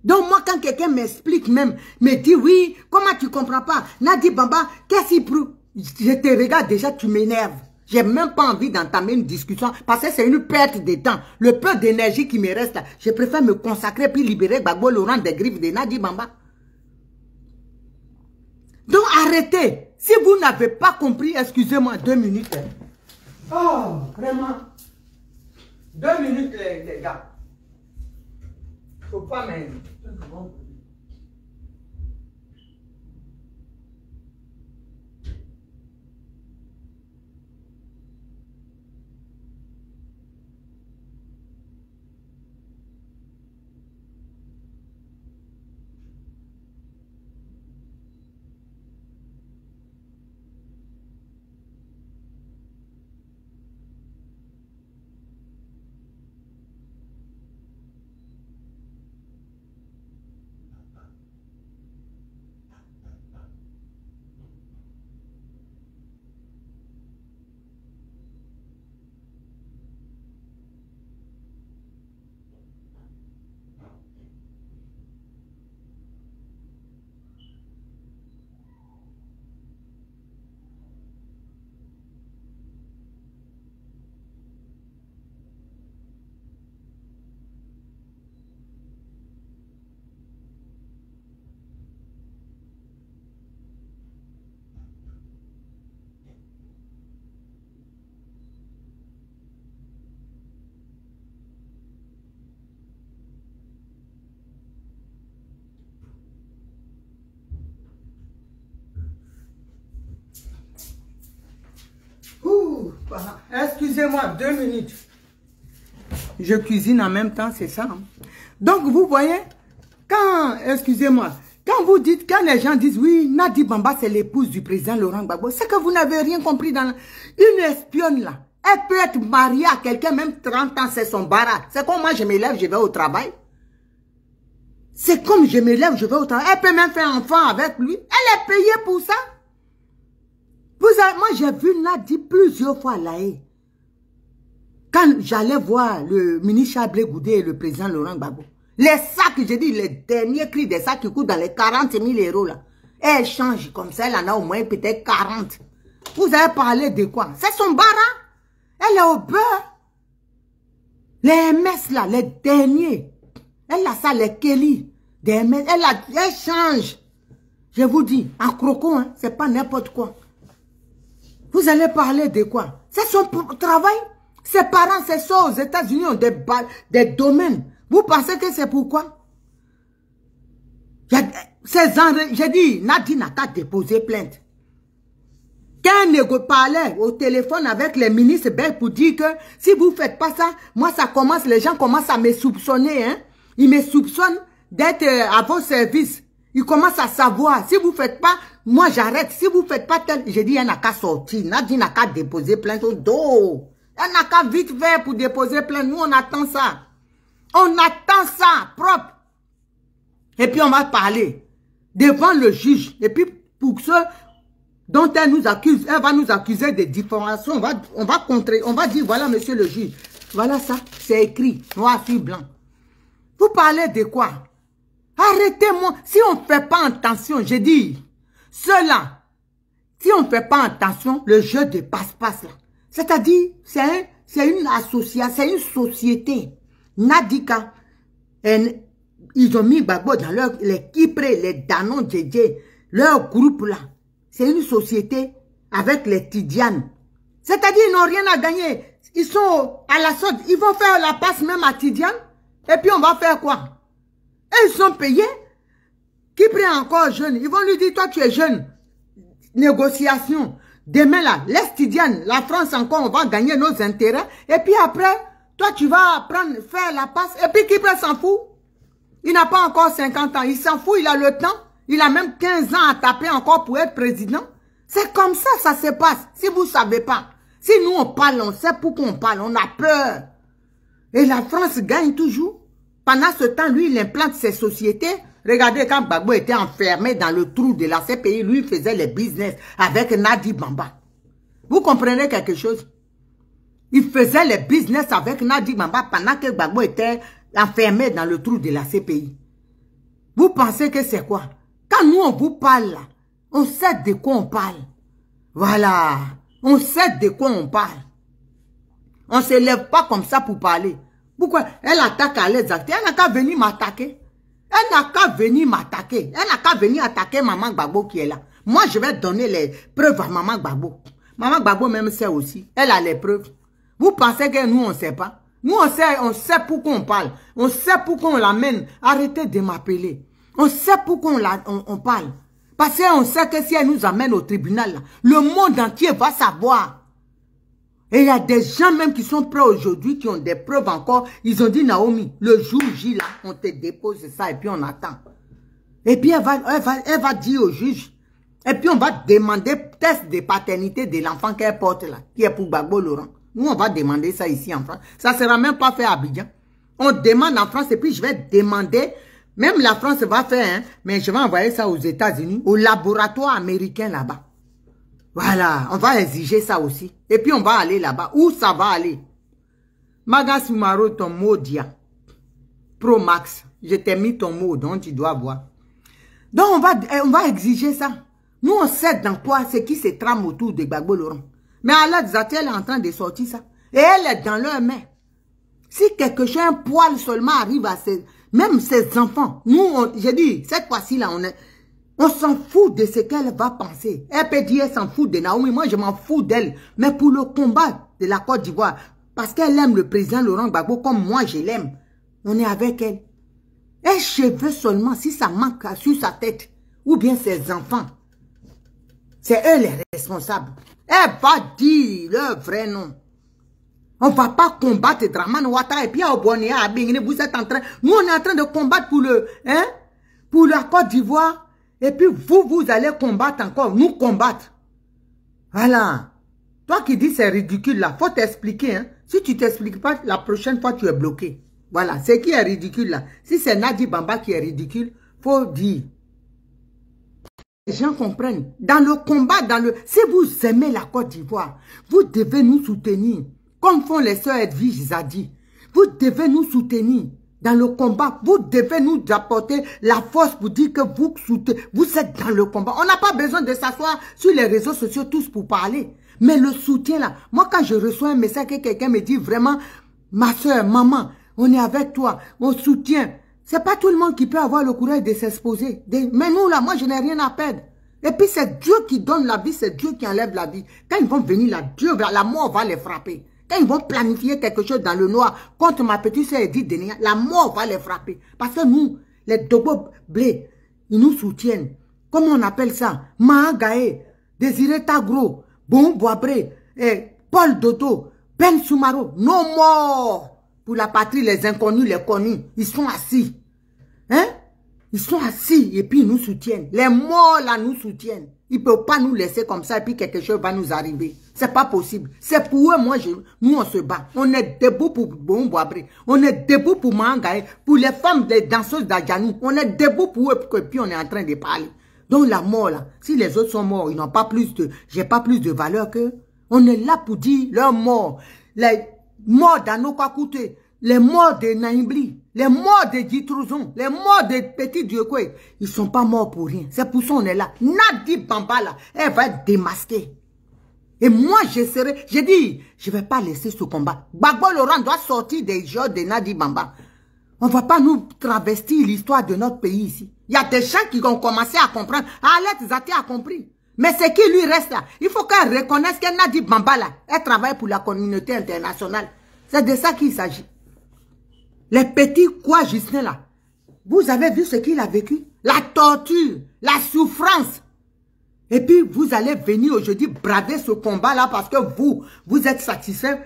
Speaker 1: Donc moi, quand quelqu'un m'explique même, me dit oui, comment tu comprends pas? Nadi Bamba, qu'est-ce qu'il prouve? Je te regarde déjà, tu m'énerves. J'ai même pas envie d'entamer une discussion parce que c'est une perte de temps. Le peu d'énergie qui me reste là, je préfère me consacrer puis libérer Gbagbo Laurent des griffes de Nadi Bamba. Donc arrêtez. Si vous n'avez pas compris, excusez-moi, 2 minutes. Oh, vraiment. 2 minutes, les gars. Faut pas même. Excusez-moi, 2 minutes. Je cuisine en même temps, c'est ça. Hein? Donc, vous voyez, quand, excusez-moi, quand vous dites, quand les gens disent, oui, Nadi Bamba, c'est l'épouse du président Laurent Gbagbo, c'est que vous n'avez rien compris dans une espionne là. Elle peut être mariée à quelqu'un, même 30 ans, c'est son barat. C'est comme moi, je me lève, je vais au travail. C'est comme je me lève, je vais au travail. Elle peut même faire enfant avec lui. Elle est payée pour ça. Vous savez, moi, j'ai vu Nadi plusieurs fois à La Haye. Quand j'allais voir le ministre Chablé Goudé et le président Laurent Gbagbo, les sacs, j'ai dit, les derniers cris des sacs qui coûtent dans les 40 000 € là, elle change comme ça, elle en a au moins peut-être 40. Vous avez parlé de quoi? C'est son barat. Elle est au beurre. Les MS là, les derniers. Elle a ça, les Kelly. Des MS, elle change. Je vous dis, en croco, hein, c'est pas n'importe quoi. Vous allez parler de quoi? C'est son travail. Ses parents, ses soeurs aux États-Unis ont des domaines. Vous pensez que c'est pourquoi? J'ai dit, Nadi n'a qu'à déposer plainte. Quand Nego parlait au téléphone avec les ministres belges pour dire que si vous ne faites pas ça, moi ça commence, les gens commencent à me soupçonner. Hein? Ils me soupçonnent d'être à vos services. Ils commencent à savoir. Si vous ne faites pas, moi j'arrête. Si vous ne faites pas tel, j'ai dit, il n'a qu'à sortir. Nadi n'a qu'à déposer plainte au dos. Elle n'a qu'à vite faire pour déposer plainte. Nous, on attend ça. On attend ça, propre. Et puis, on va parler devant le juge. Et puis, pour ceux dont elle nous accuse, elle va nous accuser de diffamation. On va contrer. On va dire, voilà, monsieur le juge. Voilà ça. C'est écrit, noir sur blanc. Vous parlez de quoi? Arrêtez-moi. Si on ne fait pas attention, j'ai dit, cela, si on ne fait pas attention, le jeu de passe-passe là, c'est-à-dire, c'est une association, c'est une société. Nadika, ils ont mis Gbagbo dans les Kipré, les Danon, Djedje, leur groupe là. C'est une société avec les Tidiane. C'est-à-dire, ils n'ont rien à gagner. Ils sont à la sorte, ils vont faire la passe même à Tidiane. Et puis, on va faire quoi? Et ils sont payés. Kipré est encore jeune. Ils vont lui dire, toi, tu es jeune. Négociation. Demain là, laisse Tidiane, la France encore, on va gagner nos intérêts. Et puis après, toi tu vas faire la passe. Et puis Kipré s'en fout. Il n'a pas encore 50 ans. Il s'en fout, il a le temps. Il a même 15 ans à taper encore pour être président. C'est comme ça, ça se passe. Si vous ne savez pas. Si nous on parle, on sait pourquoi on parle. On a peur. Et la France gagne toujours. Pendant ce temps, lui, il implante ses sociétés. Regardez, quand Gbagbo était enfermé dans le trou de la CPI, lui, il faisait les business avec Nadi Bamba. Vous comprenez quelque chose? Il faisait les business avec Nadi Bamba pendant que Gbagbo était enfermés dans le trou de la CPI. Vous pensez que c'est quoi? Quand nous, on vous parle là, on sait de quoi on parle. Voilà. On sait de quoi on parle. On ne se lève pas comme ça pour parler. Pourquoi? Elle attaque à les acteurs. Elle n'a qu'à venir m'attaquer. Elle n'a qu'à venir m'attaquer. Elle n'a qu'à venir attaquer Maman Gbagbo qui est là. Moi, je vais donner les preuves à Maman Gbagbo. Maman Gbagbo même sait aussi. Elle a les preuves. Vous pensez que nous, on ne sait pas? Nous, on sait pourquoi on parle. On sait pourquoi on l'amène. Arrêtez de m'appeler. On sait pourquoi on parle. Parce qu'on sait que si elle nous amène au tribunal, là, le monde entier va savoir. Et il y a des gens même qui sont prêts aujourd'hui, qui ont des preuves encore. Ils ont dit, Naomi, le jour J, là, on te dépose ça et puis on attend. Et puis elle va dire au juge. Et puis on va demander test de paternité de l'enfant qu'elle porte là, qui est pour Gbagbo Laurent. Nous, on va demander ça ici en France. Ça ne sera même pas fait à Abidjan. On demande en France et puis je vais demander, même la France va faire, hein, mais je vais envoyer ça aux États-Unis, au laboratoire américain là-bas. Voilà, on va exiger ça aussi. Et puis on va aller là-bas. Où ça va aller? Maga Soumaro, ton mot dia. Pro Max, je t'ai mis ton mot, donc tu dois voir. Donc on va exiger ça. Nous on sait dans quoi, c'est qui se trame autour de Gbagbo Laurent. Mais Allah Zati, elle est en train de sortir ça. Et elle est dans leurs mains. Si quelque chose, un poil seulement arrive à même ses enfants. Nous, j'ai dit, cette fois-ci là, on s'en fout de ce qu'elle va penser. Elle peut dire, elle s'en fout de Naomi. Moi, je m'en fous d'elle. Mais pour le combat de la Côte d'Ivoire, parce qu'elle aime le président Laurent Gbagbo comme moi, je l'aime. On est avec elle. Un cheveu seulement, si ça manque sur sa tête, ou bien ses enfants, c'est eux les responsables. Elle va dire leur vrai nom. On ne va pas combattre Dramane Ouattara et puis Oboné à Abingine. Vous êtes en train, nous on est en train de combattre pour la Côte d'Ivoire. Et puis vous allez combattre encore, nous combattre. Voilà. Toi qui dis c'est ridicule là, faut t'expliquer. Hein. Si tu t'expliques pas, la prochaine fois tu es bloqué. Voilà, c'est qui est ridicule là. Si c'est Nadi Bamba qui est ridicule, faut dire. Les gens comprennent. Dans le combat, si vous aimez la Côte d'Ivoire, vous devez nous soutenir. Comme font les sœurs Edwige Zadi. Vous devez nous soutenir. Dans le combat, vous devez nous apporter la force pour dire que vous êtes dans le combat. On n'a pas besoin de s'asseoir sur les réseaux sociaux tous pour parler. Mais le soutien là, moi quand je reçois un message que quelqu'un me dit vraiment, ma soeur, maman, on est avec toi, on soutient. C'est pas tout le monde qui peut avoir le courage de s'exposer. Mais nous là, moi je n'ai rien à perdre. Et puis c'est Dieu qui donne la vie, c'est Dieu qui enlève la vie. Quand ils vont venir là, la mort va les frapper. Quand ils vont planifier quelque chose dans le noir contre ma petite soeur Edith Denia, la mort va les frapper. Parce que nous, les Dogo Blé, ils nous soutiennent. Comment on appelle ça? Mahagae, Désiré Tagro, Bon Boabré, Paul Dodo, Ben Soumaro, non morts pour la patrie, les inconnus, les connus. Ils sont assis. Hein? Ils sont assis et puis ils nous soutiennent. Les morts là nous soutiennent. Ils ne peuvent pas nous laisser comme ça et puis quelque chose va nous arriver. C'est pas possible. C'est pour eux, nous on se bat. On est debout pour Bon Boabré. On est debout pour Mangae, pour les femmes, les danseuses d'Adjanou. On est debout pour eux et puis on est en train de parler. Donc la mort là, si les autres sont morts, ils n'ont pas plus de, j'ai pas plus de valeur qu'eux. On est là pour dire leur mort. Les morts d'Anokakouté, les morts de Naïmbli, les morts de Djitrouzon, les morts de Petit Diokwe, ils ne sont pas morts pour rien. C'est pour ça qu'on est là. Nadi Bamba là, elle va être démasquée. Et moi, j'ai dit, je ne vais pas laisser ce combat. Gbagbo Laurent doit sortir des gens de Nadi Bamba. On ne va pas nous travestir l'histoire de notre pays ici. Il y a des gens qui ont commencé à comprendre. Alet Zati a compris. Mais c'est qui lui reste là? Il faut qu'elle reconnaisse que Nadi Bamba là, elle travaille pour la communauté internationale. C'est de ça qu'il s'agit. Les petits quoi Justin là, vous avez vu ce qu'il a vécu? La torture, la souffrance. Et puis vous allez venir aujourd'hui braver ce combat là parce que vous êtes satisfait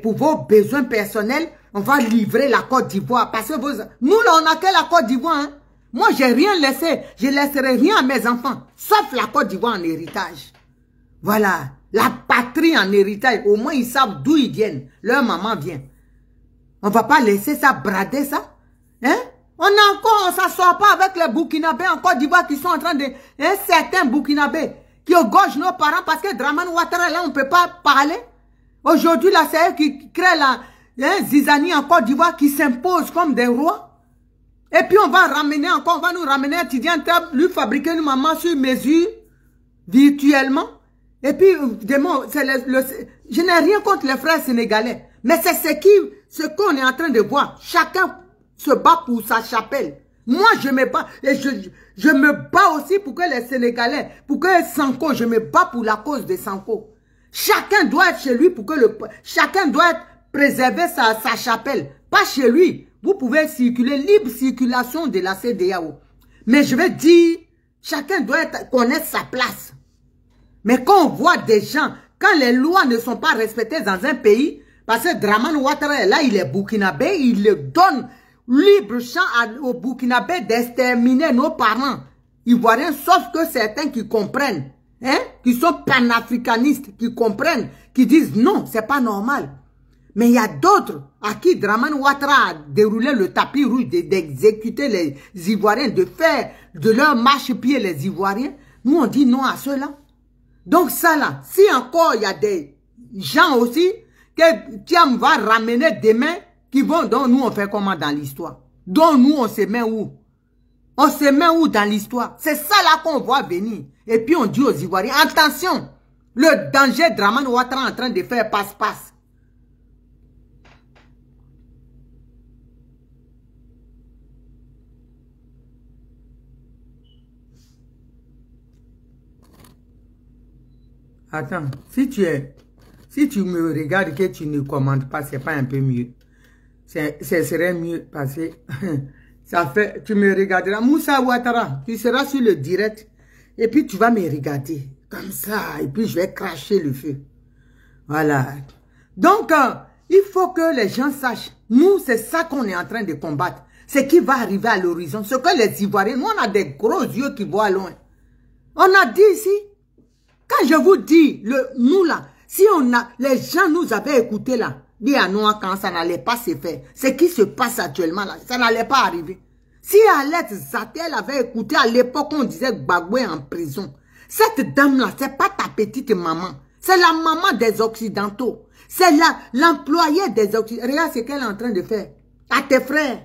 Speaker 1: pour vos besoins personnels. On va livrer la Côte d'Ivoire parce que nous là on n'a que la Côte d'Ivoire. Hein? Moi j'ai rien laissé, je laisserai rien à mes enfants, sauf la Côte d'Ivoire en héritage. Voilà, la patrie en héritage, au moins ils savent d'où ils viennent, leur maman vient. On ne va pas laisser ça brader ça. Hein? On s'assoit pas avec les Burkinabés en Côte d'Ivoire qui sont en train de... certains Burkinabés qui égorgent nos parents parce que Dramane Ouattara là, on ne peut pas parler. Aujourd'hui là, c'est eux qui créent Zizani en Côte d'Ivoire qui s'imposent comme des rois. Et puis on va ramener encore, on va nous ramener un étudiant, lui fabriquer une maman sur mesure, virtuellement. Et puis, je n'ai rien contre les frères sénégalais. Mais c'est ce qu'on est en train de voir. Chacun se bat pour sa chapelle. Moi, je me bats. Et je me bats aussi pour que les Sénégalais, pour que Sanko, je me bats pour la cause de Sanko. Chacun doit être chez lui pour que chacun doit préserver sa chapelle. Pas chez lui. Vous pouvez circuler, libre circulation de la CEDEAO. Mais je vais dire, chacun doit connaître sa place. Mais quand on voit des gens, quand les lois ne sont pas respectées dans un pays, parce que Dramane Ouattara, là, il est burkinabé, il le donne libre champ aux burkinabés d'exterminer nos parents ivoiriens, sauf que certains qui comprennent, hein, qui sont panafricanistes, qui comprennent, qui disent non, c'est pas normal. Mais il y a d'autres à qui Dramane Ouattara a déroulé le tapis rouge d'exécuter les Ivoiriens, de faire de leur marche-pied les Ivoiriens. Nous, on dit non à cela. Donc ça là, si encore il y a des gens aussi que Thiam va ramener demain, qui vont, donc nous on fait comment dans l'histoire? Donc nous on se met où? On se met où dans l'histoire? C'est ça là qu'on voit venir. Et puis on dit aux Ivoiriens, attention, le danger Dramane Ouattara en train de faire passe-passe. Attends, si tu me regardes et que tu ne commandes pas, c'est pas un peu mieux. Ce serait mieux parce que ça fait, tu me regarderas. Moussa Ouattara, tu seras sur le direct et puis tu vas me regarder comme ça et puis je vais cracher le feu. Voilà. Donc, il faut que les gens sachent, nous, c'est ça qu'on est en train de combattre. C'est qui va arriver à l'horizon. Ce que les Ivoiriens, nous, on a des gros yeux qui voient loin. On a dit ici, quand je vous dis, nous là, si les gens nous avaient écouté là, dit à nous quand ça n'allait pas se faire, ce qui se passe actuellement là, ça n'allait pas arriver. Si Alette Zatel avait écouté à l'époque, on disait Gbagbo en prison. Cette dame là, c'est pas ta petite maman, c'est la maman des Occidentaux. C'est l'employé des Occidentaux. Regarde ce qu'elle est en train de faire. À tes frères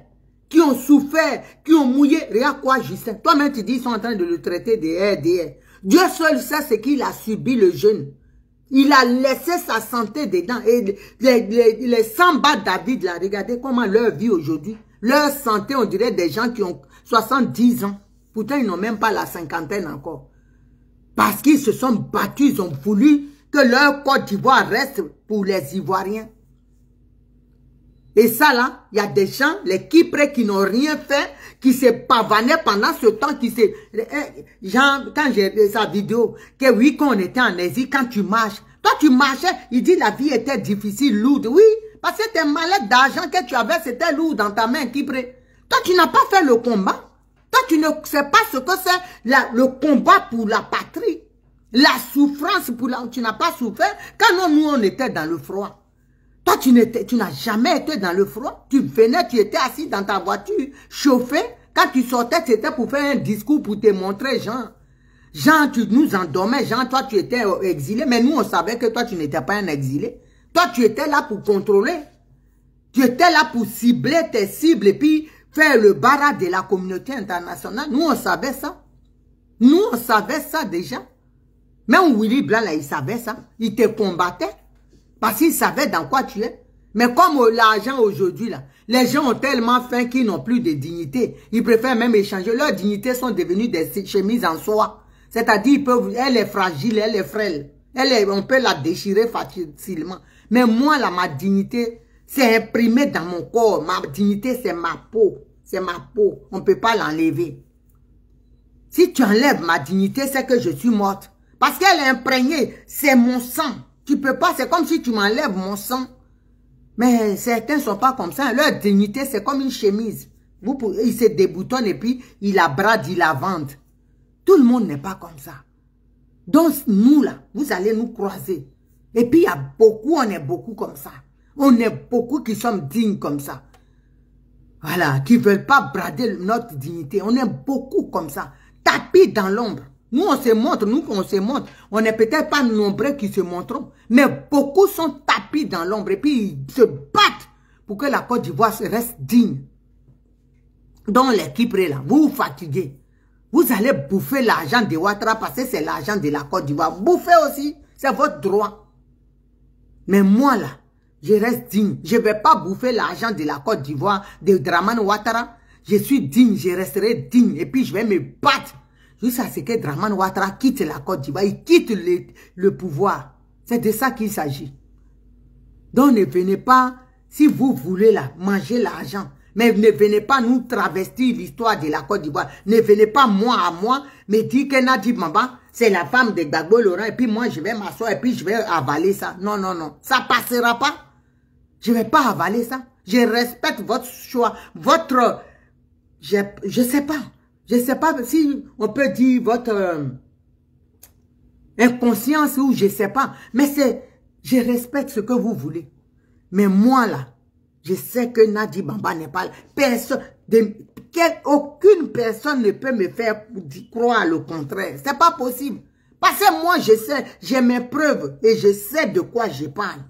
Speaker 1: qui ont souffert, qui ont mouillé. Regarde quoi, Justin. Toi-même, tu dis ils sont en train de le traiter de RDR. Dieu seul sait ce qu'il a subi, le jeune. Il a laissé sa santé dedans. Et les Samba David, là, regardez comment leur vie aujourd'hui. Leur santé, on dirait des gens qui ont 70 ans. Pourtant, ils n'ont même pas la cinquantaine encore. Parce qu'ils se sont battus, ils ont voulu que leur Côte d'Ivoire reste pour les Ivoiriens. Et ça là, il y a des gens, les Kyprés qui n'ont rien fait, qui se pavanaient pendant ce temps, Jean, quand j'ai vu sa vidéo, que oui, quand on était en Asie, quand tu marches, toi tu marchais, il dit la vie était difficile, lourde. Oui, parce que tes mallettes d'argent que tu avais, c'était lourd dans ta main, Kypré. Toi tu n'as pas fait le combat. Toi tu ne sais pas ce que c'est le combat pour la patrie. La souffrance pour tu n'as pas souffert. Quand nous on était dans le froid. Toi, tu n'as jamais été dans le froid. Tu venais, tu étais assis dans ta voiture, chauffé. Quand tu sortais, c'était pour faire un discours, pour te montrer, Jean. Jean, tu nous endormais. Jean, toi, tu étais exilé. Mais nous, on savait que toi, tu n'étais pas un exilé. Toi, tu étais là pour contrôler. Tu étais là pour cibler tes cibles et puis faire le barrage de la communauté internationale. Nous, on savait ça. Nous, on savait ça déjà. Même Willy Blanc, là, il savait ça. Il te combattait. Parce qu'ils savaient dans quoi tu es. Mais comme l'argent aujourd'hui, là, les gens ont tellement faim qu'ils n'ont plus de dignité. Ils préfèrent même échanger. Leurs dignités sont devenues des chemises en soie. C'est-à-dire, elle est fragile, elle est frêle. On peut la déchirer facilement. Mais moi, là, ma dignité, c'est imprimé dans mon corps. Ma dignité, c'est ma peau. C'est ma peau. On ne peut pas l'enlever. Si tu enlèves ma dignité, c'est que je suis morte. Parce qu'elle est imprégnée. C'est mon sang. Tu peux pas, c'est comme si tu m'enlèves mon sang. Mais certains ne sont pas comme ça. Leur dignité, c'est comme une chemise. Ils se déboutonnent et puis ils la bradent, ils la vendent. Tout le monde n'est pas comme ça. Donc nous là, vous allez nous croiser. Et puis il y a beaucoup, on est beaucoup comme ça. On est beaucoup qui sommes dignes comme ça. Voilà, qui ne veulent pas brader notre dignité. On est beaucoup comme ça. Tapis dans l'ombre. Nous, on se montre, on n'est peut-être pas nombreux qui se montrons, mais beaucoup sont tapis dans l'ombre et puis ils se battent pour que la Côte d'Ivoire reste digne. Donc l'équipe est là, vous vous fatiguez. Vous allez bouffer l'argent de Ouattara parce que c'est l'argent de la Côte d'Ivoire. Bouffez aussi, c'est votre droit. Mais moi là, je reste digne. Je ne vais pas bouffer l'argent de la Côte d'Ivoire, de Dramane Ouattara. Je suis digne, je resterai digne. Et puis je vais me battre jusqu'à ce que Dramane Ouattara quitte la Côte d'Ivoire. Il quitte le pouvoir. C'est de ça qu'il s'agit. Donc ne venez pas, si vous voulez là, manger l'argent. Mais ne venez pas nous travestir l'histoire de la Côte d'Ivoire. Ne venez pas moi à moi me dire que Nadi Bamba, c'est la femme de Gbagbo Laurent. Et puis moi, je vais m'asseoir et puis je vais avaler ça. Non, non, non. Ça passera pas. Je ne vais pas avaler ça. Je respecte votre choix. Votre... Je sais pas. Je sais pas si on peut dire votre inconscience ou je sais pas. Mais c'est... Je respecte ce que vous voulez. Mais moi là, je sais que Nadi Bamba n'est pas là. Personne, aucune personne ne peut me faire croire le contraire. C'est pas possible. Parce que moi, je sais, j'ai mes preuves et je sais de quoi je parle.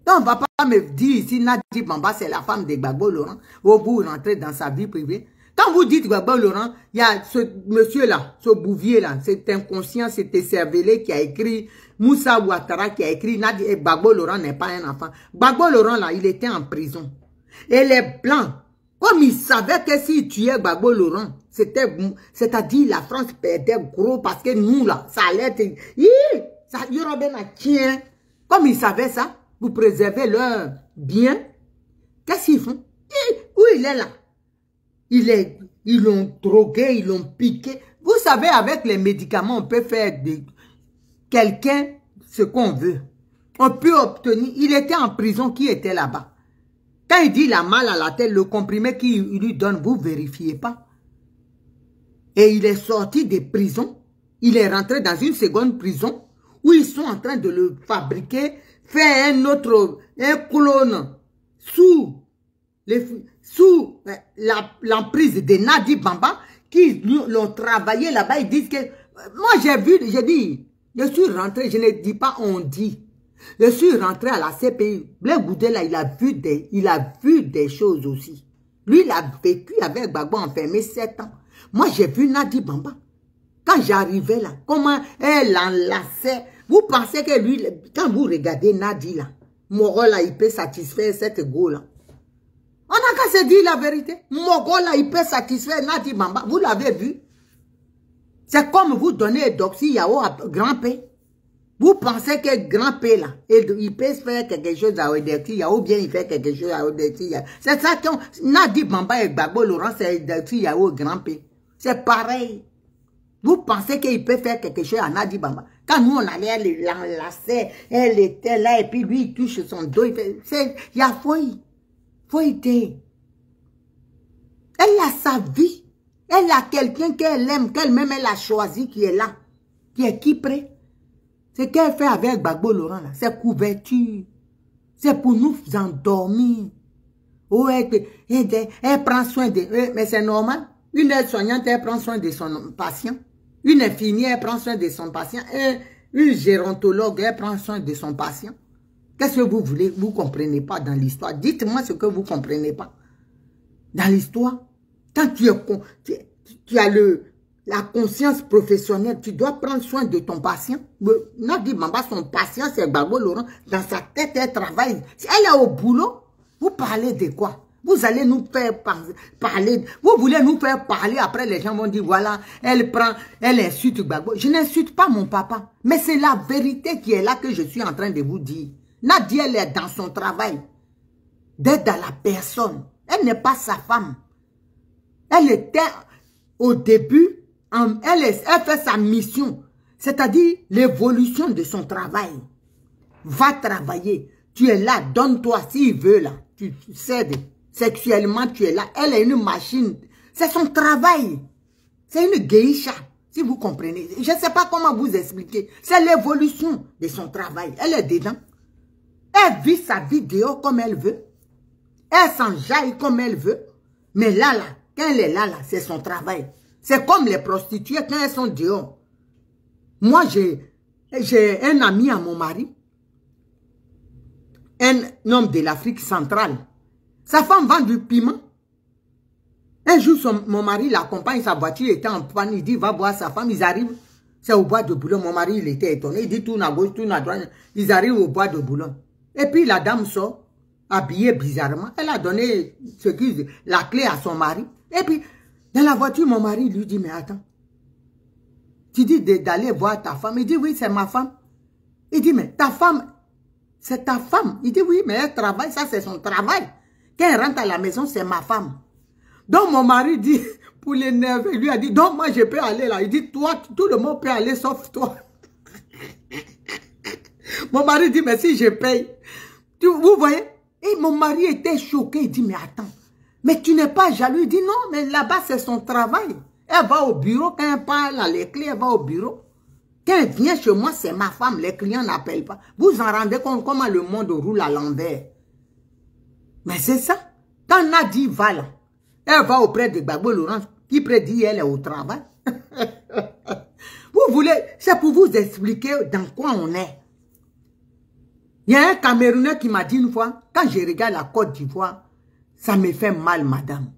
Speaker 1: Donc, on ne va pas me dire ici, Nadi Bamba, c'est la femme de Gbagbo Laurent. Ou vous rentrez dans sa vie privée. Quand vous dites Gbagbo Laurent, il y a ce monsieur-là, ce bouvier-là, cet inconscient, cet écervelé qui a écrit, Moussa Ouattara qui a écrit, Gbagbo Laurent n'est pas un enfant. Gbagbo Laurent, là, il était en prison. Et les Blancs, comme ils savaient que s'ils tuaient Gbagbo Laurent, c'est-à-dire la France perdait gros parce que nous, là, ça allait être... Il y aura bien un chien. Comme ils savaient ça, vous préservez leur bien. Qu'est-ce qu'ils font? Où il est là? Ils l'ont drogué, ils l'ont piqué. Vous savez, avec les médicaments, on peut faire de quelqu'un ce qu'on veut. On peut obtenir... Il était en prison, qui était là-bas? Quand il dit il a mal à la tête, le comprimé qu'il lui donne, vous ne vérifiez pas. Et il est sorti des prisons. Il est rentré dans une seconde prison où ils sont en train de le fabriquer, faire un clone sous l'emprise de Nadi Bamba qui l'ont travaillé là-bas. Ils disent que... Moi, j'ai dit, je suis rentré, je ne dis pas on dit. Je suis rentré à la CPI. Blé Goudé, là, il a vu des choses aussi. Lui, il a vécu avec Gbagbo enfermé 7 ans. Moi, j'ai vu Nadi Bamba. Quand j'arrivais là, comment elle enlaçait. Vous pensez que lui, quand vous regardez Nadi là, Moro là, il peut satisfaire cette go là. On n'a qu'à se dire la vérité. Moro là, il peut satisfaire Nadi Bamba. Vous l'avez vu. C'est comme vous donnez Doxy Yao à Grand P. Vous pensez que Grand P là, il peut faire quelque chose à Odexy Yao ou bien il fait quelque chose à Odexy Yao. C'est ça qu'on... Nadi Bamba et Gbagbo Laurent, c'est Odexy Yao Grand P. C'est pareil. Vous pensez qu'il peut faire quelque chose à Nadi Bamba. Quand nous, on allait l'enlacer, elle était là, et puis lui, il touche son dos. Il y a foïté. Elle a sa vie. Elle a quelqu'un qu'elle aime, qu'elle-même, elle a choisi, qui est là. Qui est qui prêt. Ce qu'elle fait avec Gbagbo Laurent, là, c'est couverture. C'est pour nous endormir. Oh, elle prend soin de... Mais c'est normal. Une aide-soignante, elle prend soin de son patient. Une infirmière, elle prend soin de son patient. Et une gérontologue, elle prend soin de son patient. Qu'est-ce que vous voulez? Vous ne comprenez pas dans l'histoire. Dites-moi ce que vous ne comprenez pas. Dans l'histoire, quand tu as la conscience professionnelle, tu dois prendre soin de ton patient. Nadi Bamba, son patient, c'est Gbagbo Laurent. Dans sa tête, elle travaille. Si elle est au boulot, vous parlez de quoi? Vous allez nous faire parler. Vous voulez nous faire parler. Après, les gens vont dire, voilà, elle insulte Gbagbo. Je n'insulte pas mon papa. Mais c'est la vérité qui est là que je suis en train de vous dire. Nadia, elle est dans son travail. D'être dans la personne. Elle n'est pas sa femme. Elle était au début, elle fait sa mission. C'est-à-dire l'évolution de son travail. Va travailler. Tu es là, donne-toi s'il veut là. Tu cèdes. Sexuellement, tu es là. Elle est une machine. C'est son travail. C'est une geisha, si vous comprenez. Je ne sais pas comment vous expliquer. C'est l'évolution de son travail. Elle est dedans. Elle vit sa vie dehors comme elle veut. Elle s'enjaille comme elle veut. Mais là, quand elle est là, c'est son travail. C'est comme les prostituées quand elles sont dehors. Moi, j'ai un ami à mon mari. Un homme de l'Afrique centrale. Sa femme vend du piment. Un jour, mon mari l'accompagne, sa voiture était en panne. Il dit, va voir sa femme. Ils arrivent. C'est au bois de Boulogne. Mon mari, il était étonné. Il dit, tourne à gauche, tourne à droite. Ils arrivent au bois de Boulogne. Et puis, la dame sort, habillée bizarrement. Elle a donné la clé à son mari. Et puis, dans la voiture, mon mari lui dit, mais attends. Tu dis d'aller voir ta femme. Il dit, oui, c'est ma femme. Il dit, mais ta femme, c'est ta femme. Il dit, oui, mais elle travaille, ça c'est son travail. Quand elle rentre à la maison, c'est ma femme. Donc mon mari dit, pour l'énerver, il lui a dit, donc moi je peux aller là. Il dit, toi, tout le monde peut aller sauf toi. Mon mari dit, mais si je paye. Vous voyez? Et mon mari était choqué. Il dit, mais attends, mais tu n'es pas jaloux. Il dit, non, mais là-bas c'est son travail. Elle va au bureau, quand elle parle à les clés, elle va au bureau. Quand elle vient chez moi, c'est ma femme, les clients n'appellent pas. Vous vous en rendez compte comment le monde roule à l'envers. Mais c'est ça. Quand Nadi va là, elle va auprès de Gbagbo Laurent, qui prédit elle est au travail. Vous voulez, c'est pour vous expliquer dans quoi on est. Il y a un Camerounais qui m'a dit une fois, quand je regarde la Côte d'Ivoire, ça me fait mal, madame.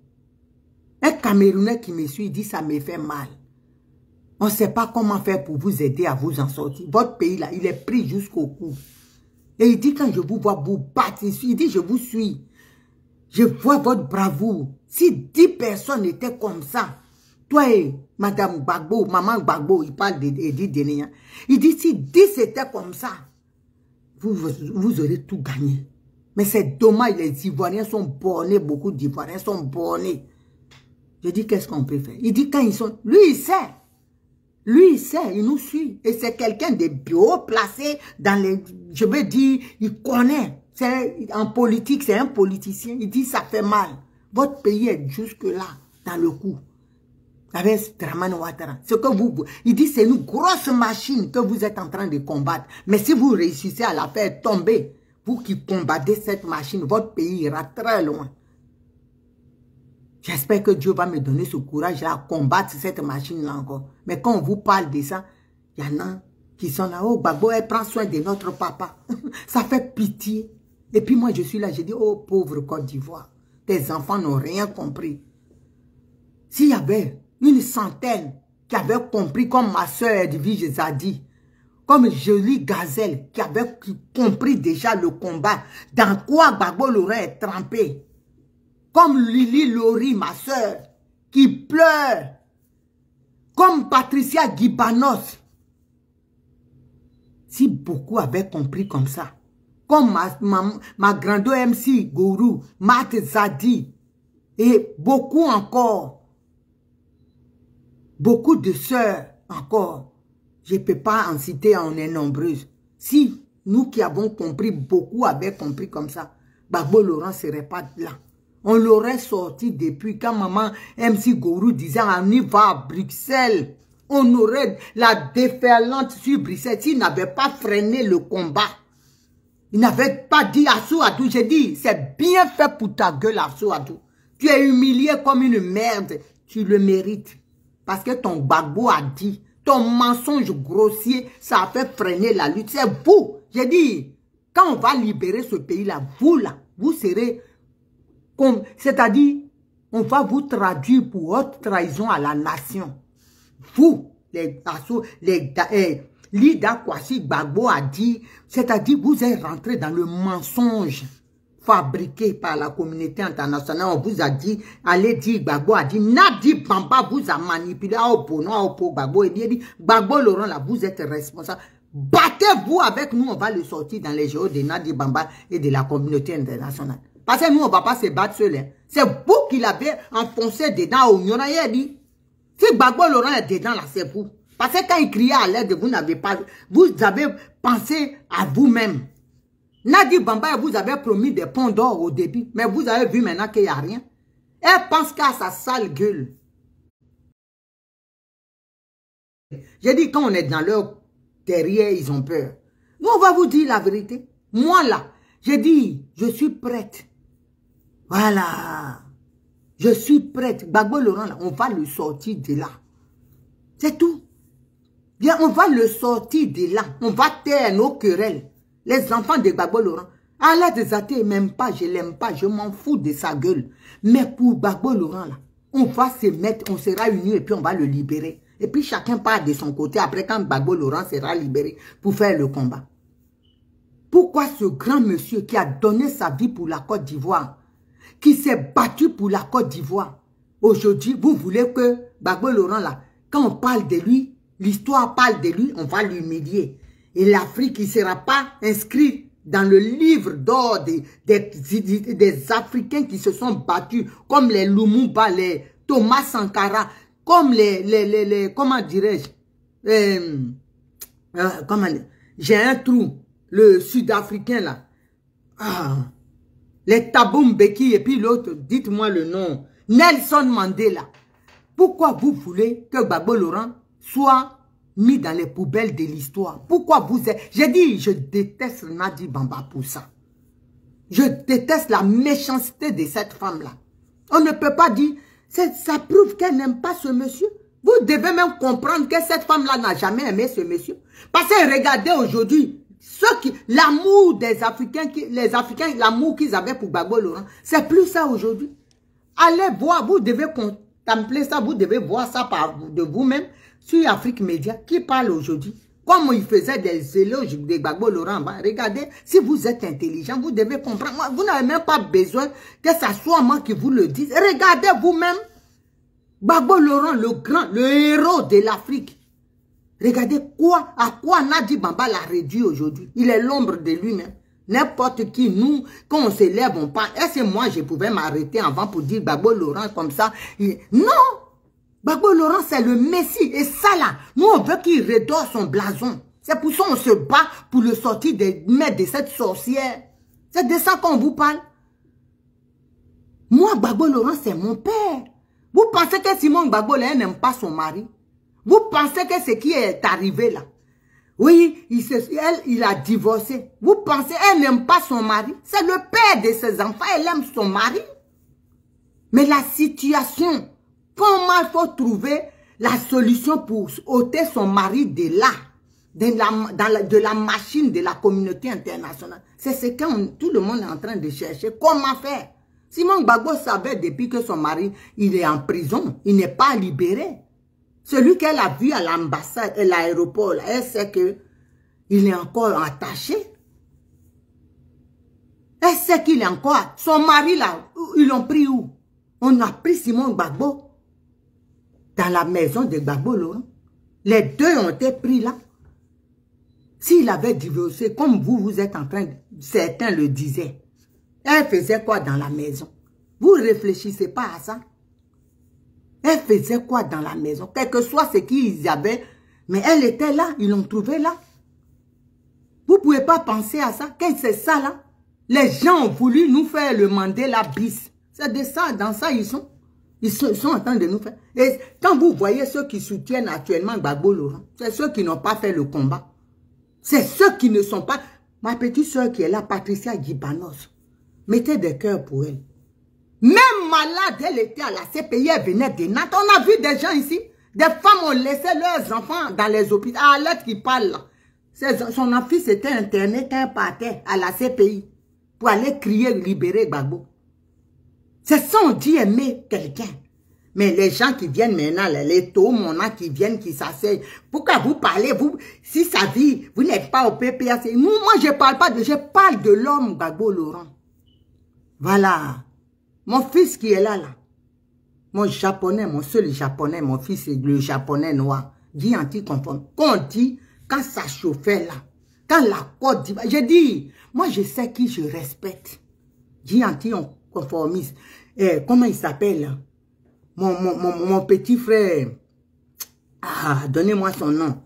Speaker 1: Un Camerounais qui me suit dit, ça me fait mal. On ne sait pas comment faire pour vous aider à vous en sortir. Votre pays là, il est pris jusqu'au cou. Et il dit, quand je vous vois vous battre, il dit, je vous suis. Je vois votre bravoure. Si 10 personnes étaient comme ça, toi et Madame Gbagbo, Maman Gbagbo, il parle d'Edith Denéan. Il dit, si 10 étaient comme ça, vous aurez tout gagné. Mais c'est dommage, les Ivoiriens sont bornés, beaucoup d'Ivoiriens sont bornés. Je dis, qu'est-ce qu'on peut faire? Il dit, quand ils sont... Lui, il sait. Lui, il sait, il nous suit. Et c'est quelqu'un de bio placé dans les... Je veux dire, il connaît. En politique, c'est un politicien. Il dit, ça fait mal. Votre pays est jusque-là, dans le coup. Avec Dramane Ouattara. Ce que il dit, c'est une grosse machine que vous êtes en train de combattre. Mais si vous réussissez à la faire tomber, vous qui combattez cette machine, votre pays ira très loin. J'espère que Dieu va me donner ce courage à combattre cette machine-là encore. Mais quand on vous parle de ça, il y en a qui sont là. Oh, Gbagbo, elle prend soin de notre papa. Ça fait pitié. Et puis moi, je suis là, je dis, oh, pauvre Côte d'Ivoire. Tes enfants n'ont rien compris. S'il y avait une centaine qui avaient compris, comme ma soeur Edwige Zadi, comme Jolie Gazelle, qui avait compris déjà le combat, dans quoi Gbagbo Laurent est trempé. Comme Lili Lori, ma soeur, qui pleure. Comme Patricia Guibanos. Si beaucoup avaient compris comme ça. Comme ma grande MC Gourou, Mat Zadi. Et beaucoup encore. Beaucoup de sœurs encore. Je ne peux pas en citer, on est nombreuses. Si nous qui avons compris, beaucoup avaient compris comme ça, Gbagbo Laurent ne serait pas là. On l'aurait sorti depuis quand maman MC Gourou disait on y va à Bruxelles. On aurait la déferlante sur Bruxelles s'il n'avait pas freiné le combat. Il n'avait pas dit Assou Adou. J'ai dit, c'est bien fait pour ta gueule Assou Adou. Tu es humilié comme une merde. Tu le mérites. Parce que ton Gbagbo a dit, ton mensonge grossier, ça a fait freiner la lutte. C'est vous. J'ai dit, quand on va libérer ce pays-là, vous là, vous serez... C'est-à-dire, on va vous traduire pour haute trahison à la nation. Vous, Lida Kwasi Gbagbo a dit, c'est-à-dire, vous êtes rentré dans le mensonge fabriqué par la communauté internationale. On vous a dit, allez dire, Gbagbo a dit, Nadi Bamba vous a manipulé, Gbagbo, et bien dit, Gbagbo Laurent, là, vous êtes responsable. Battez-vous avec nous, on va le sortir dans les jeux de Nadi Bamba et de la communauté internationale. Parce que nous, on ne va pas se battre seul. C'est vous qui l'avez enfoncé dedans au dit. Si Gbagbo Laurent est dedans, là, c'est vous. Parce que quand il criait à l'aide, vous n'avez pas... Vous avez pensé à vous-même. Nadi Bamba, vous avez promis des ponts d'or au début. Mais vous avez vu maintenant qu'il n'y a rien. Elle pense qu'à sa sale gueule. J'ai dit, quand on est dans leur derrière, ils ont peur. Nous, on va vous dire la vérité. Moi, là, j'ai dit, je suis prête. Voilà. Je suis prête. Gbagbo Laurent, là, on va le sortir de là. C'est tout. Bien, on va le sortir de là. On va taire nos querelles. Les enfants de Gbagbo Laurent. Alain Desaté, il m'aime pas, je l'aime pas, je m'en fous de sa gueule. Mais pour Gbagbo Laurent, là, on va se mettre, on sera unis et puis on va le libérer. Et puis chacun part de son côté après quand Gbagbo Laurent sera libéré pour faire le combat. Pourquoi ce grand monsieur qui a donné sa vie pour la Côte d'Ivoire, qui s'est battu pour la Côte d'Ivoire, aujourd'hui, vous voulez que Gbagbo Laurent, là, quand on parle de lui, l'histoire parle de lui, on va l'humilier. Et l'Afrique, il ne sera pas inscrit dans le livre d'or des Africains qui se sont battus, comme les Lumumba, les Thomas Sankara, comme les comment dirais-je, j'ai un trou, le Sud-Africain là, les Thabo Mbeki et puis l'autre, dites-moi le nom, Nelson Mandela. Pourquoi vous voulez que Gbagbo Laurent soit mis dans les poubelles de l'histoire? Pourquoi vous êtes... J'ai dit, je déteste Nadi Bamba pour ça. Je déteste la méchanceté de cette femme-là. On ne peut pas dire, ça prouve qu'elle n'aime pas ce monsieur. Vous devez même comprendre que cette femme-là n'a jamais aimé ce monsieur. Parce que regardez aujourd'hui, l'amour des Africains, les Africains, l'amour qu'ils avaient pour Gbagbo Laurent, c'est plus ça aujourd'hui. Allez voir, vous devez contempler ça, vous devez voir ça de vous-même sur Afrique Média qui parle aujourd'hui. Comme il faisait des éloges de Gbagbo Laurent, regardez, si vous êtes intelligent, vous devez comprendre. Vous n'avez même pas besoin que ça soit moi qui vous le dise. Regardez vous-même. Gbagbo Laurent, le grand, le héros de l'Afrique. Regardez à quoi Nadi Bamba l'a réduit aujourd'hui. Il est l'ombre de lui-même. N'importe qui, nous, quand on se lève, on parle. Est-ce que moi, je pouvais m'arrêter avant pour dire Gbagbo Laurent comme ça? Non! Gbagbo Laurent, c'est le Messie. Et ça, là, nous, on veut qu'il redore son blason. C'est pour ça qu'on se bat pour le sortir des mains de cette sorcière. C'est de ça qu'on vous parle. Moi, Gbagbo Laurent, c'est mon père. Vous pensez que Simone Gbagbo n'aime pas son mari? Vous pensez que ce qui est arrivé là? Oui, il a divorcé. Vous pensez qu'elle n'aime pas son mari? C'est le père de ses enfants, elle aime son mari. Mais la situation, comment il faut trouver la solution pour ôter son mari de là, de la machine de la communauté internationale? C'est ce que tout le monde est en train de chercher. Comment faire? Simone Gbagbo savait depuis que son mari, il est en prison, il n'est pas libéré. Celui qu'elle a vu à l'ambassade et l'aéroport, elle sait qu'il est encore attaché. Elle sait qu'il est encore... Son mari, là, ils l'ont pris où? On a pris Simone Gbagbo dans la maison de Gbagbo Laurent. Les deux ont été pris là. S'il avait divorcé, comme vous êtes en train... Certains le disaient. Elle faisait quoi dans la maison? Vous ne réfléchissez pas à ça? Elle faisait quoi dans la maison? Quel que soit ce qu'ils avaient, mais elle était là, ils l'ont trouvée là. Vous ne pouvez pas penser à ça, que c'est ça là. Les gens ont voulu nous faire le Mandela bis. C'est de ça, dans ça ils sont en train de nous faire. Et quand vous voyez ceux qui soutiennent actuellement Gbagbo Laurent, c'est ceux qui n'ont pas fait le combat. C'est ceux qui ne sont pas... Ma petite soeur qui est là, Patricia Gibanos, mettez des cœurs pour elle. Même malade, elle était à la CPI, elle venait de Nantes. On a vu des gens ici, des femmes ont laissé leurs enfants dans les hôpitaux. À l'être qui parle là. Son fils était interné quand elle partait à la CPI pour aller crier, libérer Gbagbo. C'est ça on dit aimer quelqu'un. Mais les gens qui viennent maintenant, les taumons qui viennent, qui s'asseyent, pourquoi vous parlez, vous, si ça dit, vous n'êtes pas au PPAC. Moi, je parle pas je parle de l'homme Gbagbo Laurent. Voilà. Mon fils qui est là, mon japonais, mon seul japonais, mon fils est le japonais noir, dit anti-conforme. Quand on dit, quand ça chauffait là, quand la Côte d'Ivoire, je dis, moi je sais qui je respecte. Dit anti-conformiste. Comment il s'appelle? Mon petit frère. Ah, donnez-moi son nom.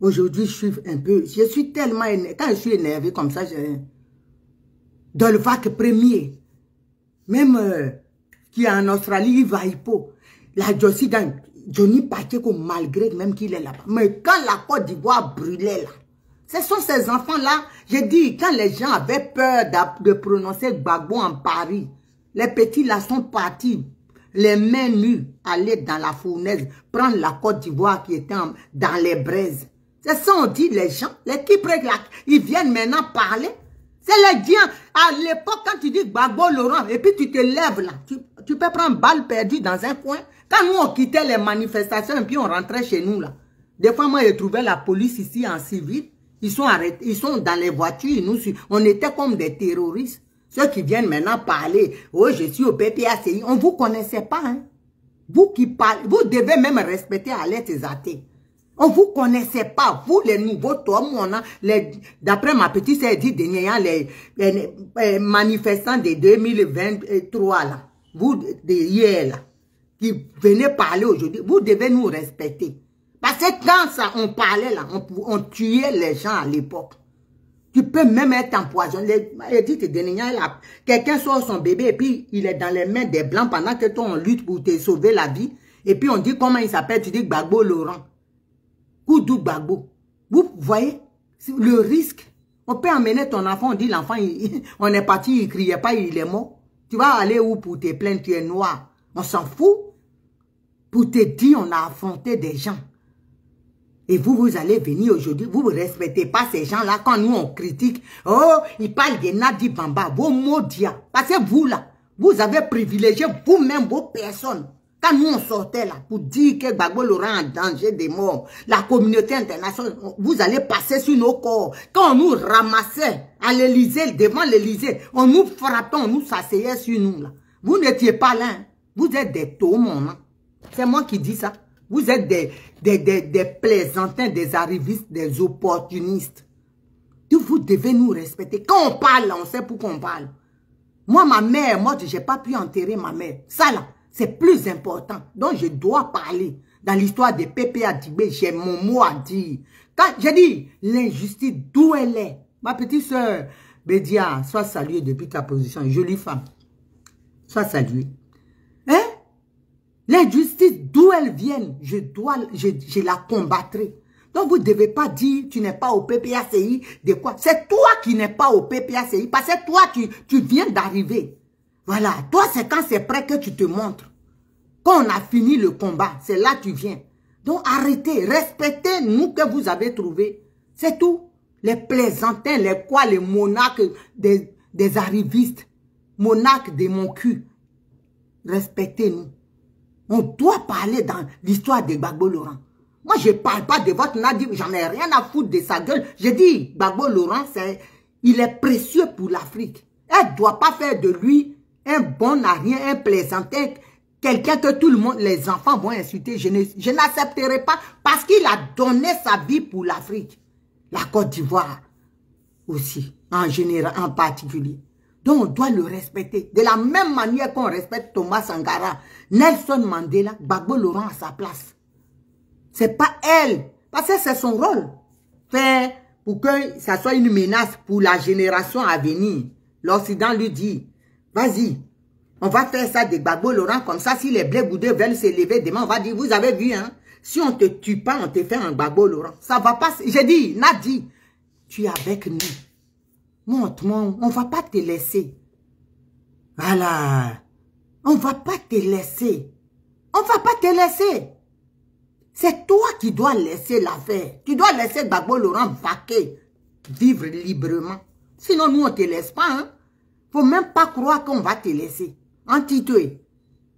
Speaker 1: Aujourd'hui, je suis tellement énervé. Quand je suis énervé comme ça, dans le vague premier. Même qui est en Australie, il va hypo. La Johnny Pacheco, malgré même qu'il est là-bas. Mais quand la Côte d'Ivoire brûlait là, ce sont ces enfants-là. J'ai dit, quand les gens avaient peur de prononcer Gbagbo en Paris, les petits là sont partis, les mains nues, aller dans la fournaise, prendre la Côte d'Ivoire qui était dans les braises. C'est ça on dit les gens, les qui ils viennent maintenant parler. C'est les diens. À l'époque, quand tu dis Gbagbo Laurent, et puis tu te lèves là, tu peux prendre balle perdue dans un coin. Quand nous, on quittait les manifestations et puis on rentrait chez nous là. Des fois, moi, je trouvais la police ici en civil. Ils sont arrêtés, ils sont dans les voitures. Nous, on était comme des terroristes. Ceux qui viennent maintenant parler, oh, je suis au PPACI, on ne vous connaissait pas. Hein? Vous qui parlez, vous devez même respecter Alerte Zaté. On ne vous connaissait pas, vous les nouveaux tomes, d'après ma petite sœur dit, les manifestants de 2023, là, vous de hier, là, qui venez parler aujourd'hui, vous devez nous respecter. Parce que quand ça, on parlait là, on tuait les gens à l'époque. Tu peux même être empoisonné. Quelqu'un sort son bébé et puis il est dans les mains des blancs pendant que toi on lutte pour te sauver la vie. Et puis on dit comment il s'appelle, tu dis Gbagbo Laurent. Koudou Gbagbo. Vous voyez le risque. On peut emmener ton enfant, on dit l'enfant, on est parti, il criait pas, il est mort. Tu vas aller où pour te plaindre, tu es noir. On s'en fout. Pour te dire, on a affronté des gens. Et vous allez venir aujourd'hui, vous ne respectez pas ces gens-là quand nous on critique. Oh, ils parlent de Nadi Bamba, vos maudits. Parce que vous là, vous avez privilégié vous-même vos personnes. Quand nous on sortait là, pour dire que Gbagbo Laurent est en danger de mort, la communauté internationale, vous allez passer sur nos corps. Quand on nous ramassait à l'Élysée, devant l'Élysée, on nous frappait, on nous s'asseyait sur nous là. Vous n'étiez pas là, hein. Vous êtes des taumons, hein. C'est moi qui dis ça. Vous êtes des plaisantins, des arrivistes, des opportunistes. Vous devez nous respecter. Quand on parle, on sait pourquoi on parle. Moi, ma mère est morte, je n'ai pas pu enterrer ma mère. Ça là, c'est plus important. Donc, je dois parler. Dans l'histoire de PPA Dibé, j'ai mon mot à dire. Quand j'ai dit, l'injustice, d'où elle est. Ma petite soeur, Bédia, sois saluée depuis ta position. Jolie femme. Sois saluée. Hein? L'injustice, d'où elle vient, je la combattrai. Donc, vous ne devez pas dire, tu n'es pas au PPACI, de quoi. C'est toi qui n'es pas au PPACI, parce que toi, tu viens d'arriver. Voilà, toi, c'est quand c'est prêt que tu te montres. Quand on a fini le combat, c'est là que tu viens. Donc, arrêtez, respectez nous que vous avez trouvé. C'est tout. Les plaisantins, les monarques des arrivistes, monarques de mon cul. Respectez-nous. On doit parler dans l'histoire de Gbagbo Laurent. Moi, je ne parle pas de votre Nadi, j'en ai rien à foutre de sa gueule. Je dis, Gbagbo Laurent, il est précieux pour l'Afrique. Elle ne doit pas faire de lui un bon à rien, un plaisantin, quelqu'un que tout le monde, les enfants vont insulter. Je n'accepterai pas parce qu'il a donné sa vie pour l'Afrique. La Côte d'Ivoire aussi, en général, en particulier. Donc, on doit le respecter. De la même manière qu'on respecte Thomas Sankara, Nelson Mandela, Gbagbo Laurent à sa place. C'est pas elle. Parce que c'est son rôle. Faire pour que ça soit une menace pour la génération à venir. L'Occident lui dit, vas-y, on va faire ça de Gbagbo Laurent comme ça. Si les blés boudés veulent se lever demain, on va dire, vous avez vu, hein? Si on te tue pas, on te fait un Gbagbo Laurent. Ça va pas. J'ai dit, Nadi, tu es avec nous. Montre-moi, on ne va pas te laisser. Voilà. On ne va pas te laisser. On ne va pas te laisser. C'est toi qui dois laisser l'affaire. Tu dois laisser Gbagbo Laurent vaquer, vivre librement. Sinon, nous, on ne te laisse pas. Hein? Faut même pas croire qu'on va te laisser. Antitoué.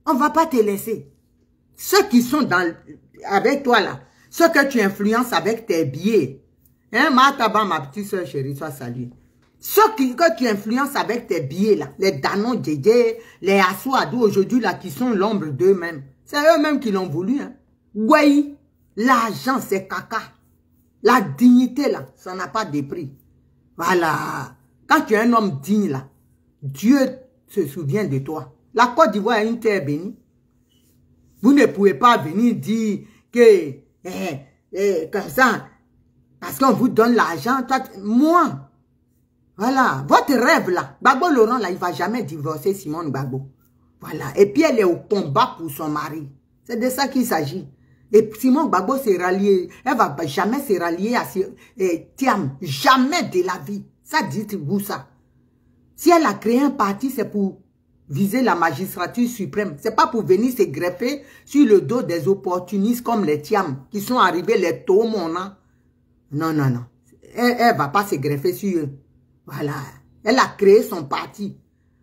Speaker 1: On ne va pas te laisser. Ceux qui sont avec toi là, ceux que tu influences avec tes billets. Hein, Mataba, ma petite soeur chérie, sois saluée. Ceux que tu influences avec tes billets là, les Danon Djedje, les Assouadou aujourd'hui là, qui sont l'ombre d'eux-mêmes. C'est eux-mêmes qui l'ont voulu. Hein. Oui, l'argent c'est caca. La dignité là, ça n'a pas de prix. Voilà. Quand tu es un homme digne là, Dieu se souvient de toi. La Côte d'Ivoire est une terre bénie. Vous ne pouvez pas venir dire que, comme ça, parce qu'on vous donne l'argent, moi, voilà, votre rêve là, Gbagbo Laurent là, il ne va jamais divorcer Simone Gbagbo. Voilà, et puis elle est au combat pour son mari. C'est de ça qu'il s'agit. Et Simone Gbagbo s'est ralliée, elle ne va jamais se rallier à Thiam, jamais de la vie. Ça dites-vous ça. Si elle a créé un parti, c'est pour viser la magistrature suprême. C'est pas pour venir se greffer sur le dos des opportunistes comme les Thiam, qui sont arrivés, les Tomona. Non, non, non. Elle ne va pas se greffer sur eux. Voilà. Elle a créé son parti.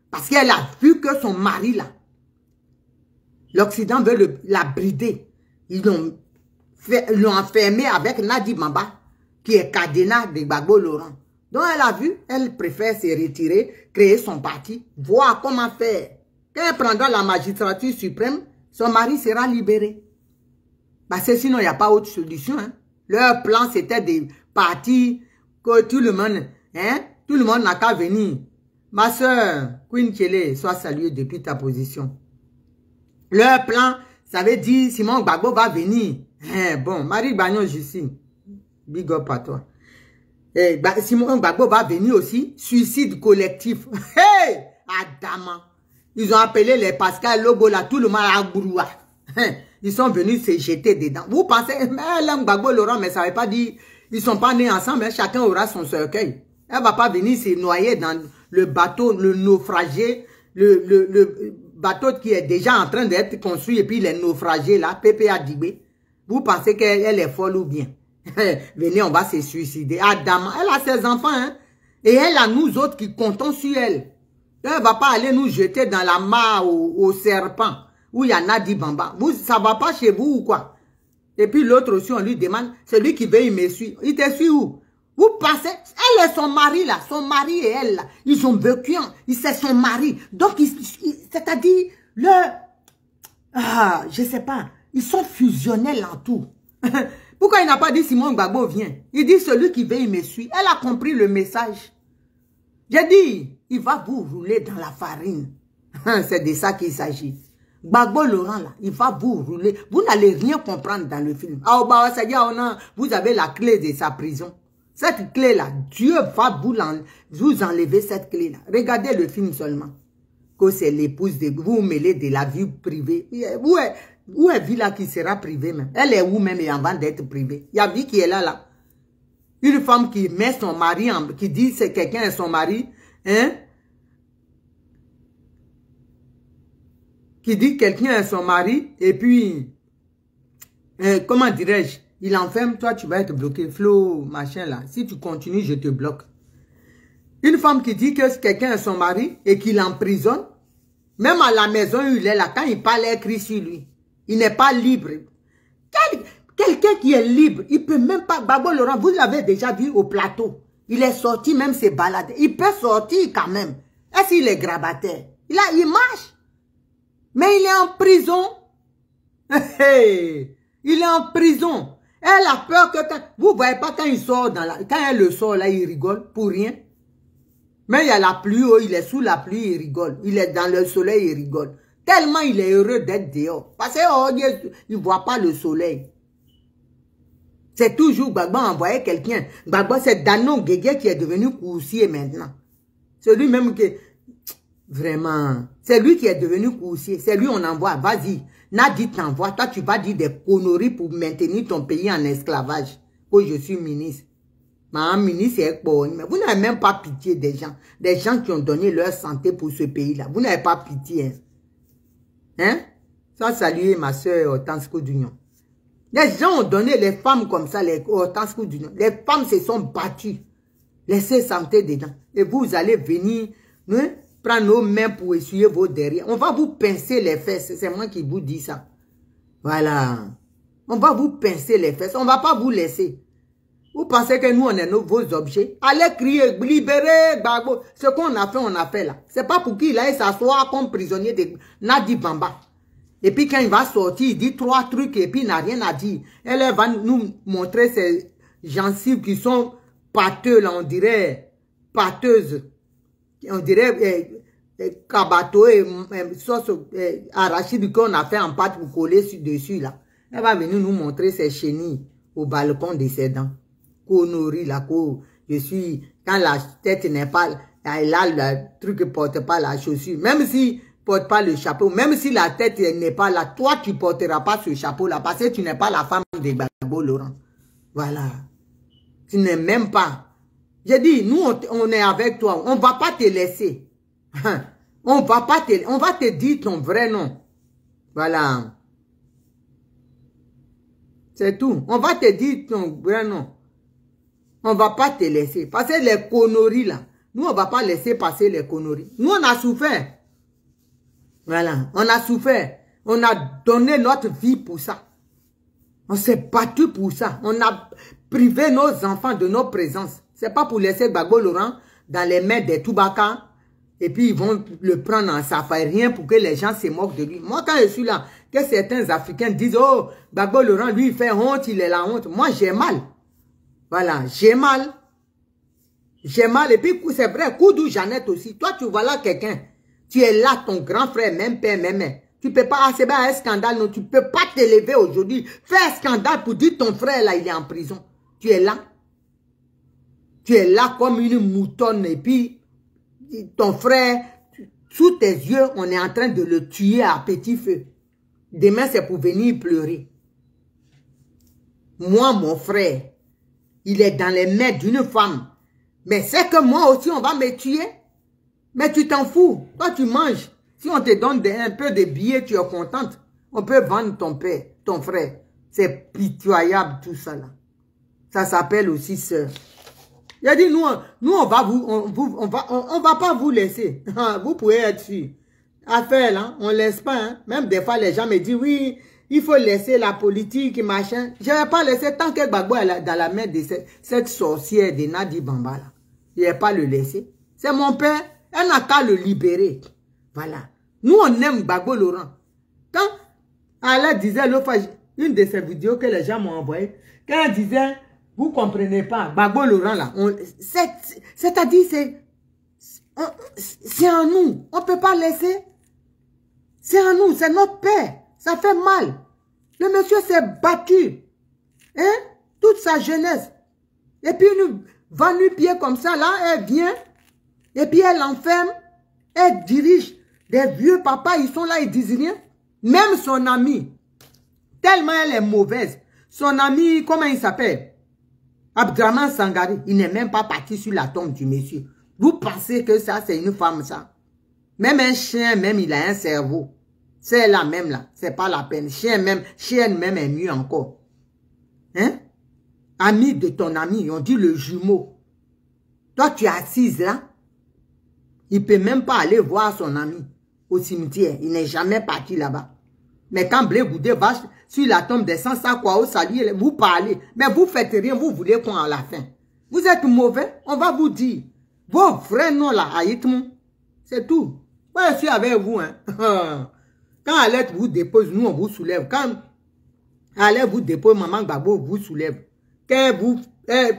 Speaker 1: Parce qu'elle a vu que son mari, là, l'Occident veut la brider. Ils l'ont enfermé avec Nadi Bamba, qui est cadenas de Gbagbo Laurent. Donc elle a vu, elle préfère se retirer, créer son parti, voir comment faire. Quand elle prendra la magistrature suprême, son mari sera libéré. Parce que sinon, il n'y a pas autre solution. Hein. Leur plan, c'était des partis que tout le monde n'a qu'à venir. Ma soeur, Queen Kele, sois saluée depuis ta position. Leur plan, ça veut dire Simon Gbagbo va venir. Bon, Marie Bagnon Jussi, big up à toi. Simon Gbagbo va venir aussi, suicide collectif. Hey, Adama. Ils ont appelé les Pascal Lobo là, tout le monde à Gouroua. Ils sont venus se jeter dedans. Vous pensez, mais l'homme Gbagbo Laurent, mais ça ne veut pas dire, ils ne sont pas nés ensemble, hein, chacun aura son cercueil. Elle ne va pas venir se noyer dans le bateau, le naufragé, le bateau qui est déjà en train d'être construit et puis il est naufragé là, PPA Dibé. Vous pensez qu'elle est folle ou bien? Venez, on va se suicider. Adama, elle a ses enfants, hein, et elle a nous autres qui comptons sur elle. Elle ne va pas aller nous jeter dans la mare au serpent où il y a Nadi Bamba. Ça ne va pas chez vous ou quoi? Et puis l'autre aussi, on lui demande, celui qui veut, il me suit. Il te suit où? Vous pensez, elle et son mari là, son mari et elle là, ils ont vécu, c'est son mari. Donc, c'est-à-dire, je sais pas, ils sont fusionnels en tout. Pourquoi il n'a pas dit Simon Gbagbo vient? Il dit celui qui veut, il me suit. Elle a compris le message. J'ai dit, il va vous rouler dans la farine. C'est de ça qu'il s'agit. Gbagbo Laurent, là, il va vous rouler. Vous n'allez rien comprendre dans le film. Vous avez la clé de sa prison. Cette clé-là, Dieu va vous enlever cette clé-là. Regardez le film seulement. Que c'est l'épouse de vous mêlez de la vie privée. Où est Villa qui sera privée même? Elle est où même et avant d'être privée? Il y a vie qui est là. Une femme qui met son mari, qui dit c'est quelqu'un est son mari, hein? Qui dit quelqu'un est son mari, et puis, comment dirais-je? Il enferme, toi tu vas être bloqué, Flo, machin là. Si tu continues, je te bloque. Une femme qui dit que quelqu'un est son mari et qu'il l'emprisonne, même à la maison où il est là, quand il parle, il écrit sur lui. Il n'est pas libre. Quelqu'un qui est libre, il peut même pas... Gbagbo Laurent, vous l'avez déjà vu au plateau. Il est sorti, même se balader. Il peut sortir quand même. Est-ce qu'il est grabataire? Il marche. Mais il est en prison. Il est en prison. Elle a peur que... Vous voyez pas quand il sort quand elle le sort là, il rigole pour rien. Mais il y a la pluie, il est sous la pluie, il rigole. Il est dans le soleil, il rigole. Tellement il est heureux d'être dehors. Parce qu'il ne voit pas le soleil. C'est toujours Gbagbo envoyé quelqu'un. Gbagbo, c'est Danon Guégué qui est devenu coursier maintenant. C'est lui même qui... Vraiment. C'est lui qui est devenu coursier. C'est lui on envoie. Vas-y. Nadi t'envoie. Toi, tu vas dire des conneries pour maintenir ton pays en esclavage. Oh, je suis ministre. Ma ministre, c'est pour... Mais vous n'avez même pas pitié des gens. Des gens qui ont donné leur santé pour ce pays-là. Vous n'avez pas pitié. Hein? Ça, saluer ma soeur Hortense Koudunion. Les gens ont donné les femmes comme ça, les Hortense Koudunion. Les femmes se sont battues. Laissez santé dedans. Et vous allez venir prendre nos mains pour essuyer vos derrière. On va vous pincer les fesses. C'est moi qui vous dis ça. Voilà. On va vous pincer les fesses. On ne va pas vous laisser. Vous pensez que nous, on est vos objets? Allez crier, libérez Gbagbo. Ce qu'on a fait là. C'est pas pour qu'il aille s'asseoir comme prisonnier de Nadi Bamba. Et puis quand il va sortir, il dit 3 trucs et puis il n'a rien à dire. Elle va nous montrer ces gencives qui sont pâteuses, là, on dirait pâteuses. On dirait cabato et sauce arachide qu'on a fait en pâte pour coller dessus là. Elle va venir nous montrer ses chenilles au balcon de ses dents. Connerie là, je suis, quand la tête n'est pas, là, le truc ne porte pas la chaussure. Même si porte pas le chapeau, même si la tête n'est pas là, toi tu porteras pas ce chapeau là parce que tu n'es pas la femme de Gbagbo Laurent. Voilà. Tu n'es même pas. J'ai dit, nous on est avec toi, on va pas te laisser. On va te dire ton vrai nom. Voilà. C'est tout. On va te dire ton vrai nom. On va pas te laisser. Parce que les conneries là, Nous, on ne va pas laisser passer les conneries. Nous, on a souffert. Voilà, on a souffert. On a donné notre vie pour ça. On s'est battu pour ça. On a privé nos enfants de nos présences. C'est pas pour laisser Gbagbo Laurent dans les mains des Toubaka. Et puis, ils vont le prendre en safari. Rien pour que les gens se moquent de lui. Moi, quand je suis là, que certains Africains disent, oh, Gbagbo Laurent, lui, il fait honte, il est la honte. Moi, j'ai mal. Voilà, j'ai mal. J'ai mal. Et puis, c'est vrai, Koudou Jeannette aussi. Toi, tu vois là quelqu'un. Tu es là, ton grand frère, même père, même mère. Tu peux pas, c'est pas un scandale, non. Tu peux pas t'élever aujourd'hui. Fais un scandale pour dire ton frère, là, il est en prison. Tu es là. Tu es là comme une moutonne. Et puis, ton frère, sous tes yeux, on est en train de le tuer à petit feu. Demain, c'est pour venir pleurer. Moi, mon frère, il est dans les mains d'une femme. Mais c'est que moi aussi, on va me tuer. Mais tu t'en fous. Toi, tu manges. Si on te donne un peu de billets, tu es contente. On peut vendre ton père, ton frère. C'est pitoyable tout ça là. Ça s'appelle aussi sœur. Il a dit, nous on va pas vous laisser. Vous pouvez être sûr. Affaire là, on laisse pas. Hein. Même des fois, les gens me disent, oui, il faut laisser la politique, machin. Je vais pas laisser tant que Gbagbo est dans la main de cette sorcière de Nadi Bamba là. Je vais pas le laisser. C'est mon père. Elle n'a qu'à le libérer. Voilà. Nous, on aime Gbagbo Laurent. Quand Allah disait l'autre fois, une de ces vidéos que les gens m'ont envoyées, quand elle disait, vous ne comprenez pas, Gbagbo Laurent là, c'est-à-dire, c'est en nous. On ne peut pas laisser. C'est en nous, c'est notre père. Ça fait mal. Le monsieur s'est battu. Hein? Toute sa jeunesse. Et puis, une va nu-pied comme ça, là, elle vient. Et puis elle enferme, elle dirige des vieux papas, ils sont là, ils disent rien. Même son ami, tellement elle est mauvaise, son ami, comment il s'appelle? Abdraman Sangari, il n'est même pas parti sur la tombe du monsieur. Vous pensez que ça, c'est une femme, ça? Même un chien, même, il a un cerveau. C'est la même, là, c'est pas la peine. Chienne même est mieux encore. Hein? Ami de ton ami, on dit le jumeau. Toi, tu es assise là. Il ne peut même pas aller voir son ami au cimetière. Il n'est jamais parti là-bas. Mais quand Blé Goudé va sur la tombe des Sans-Sakwa, saluer, vous parlez. Mais vous ne faites rien, vous voulez qu'on à la fin. Vous êtes mauvais, on va vous dire. Vos vrais noms là, Aïtmou. C'est tout. Moi, je suis avec vous. Hein. Quand Alette vous dépose, nous, on vous soulève. Quand Alette vous dépose, Maman Gbagbo vous soulève. Quand vous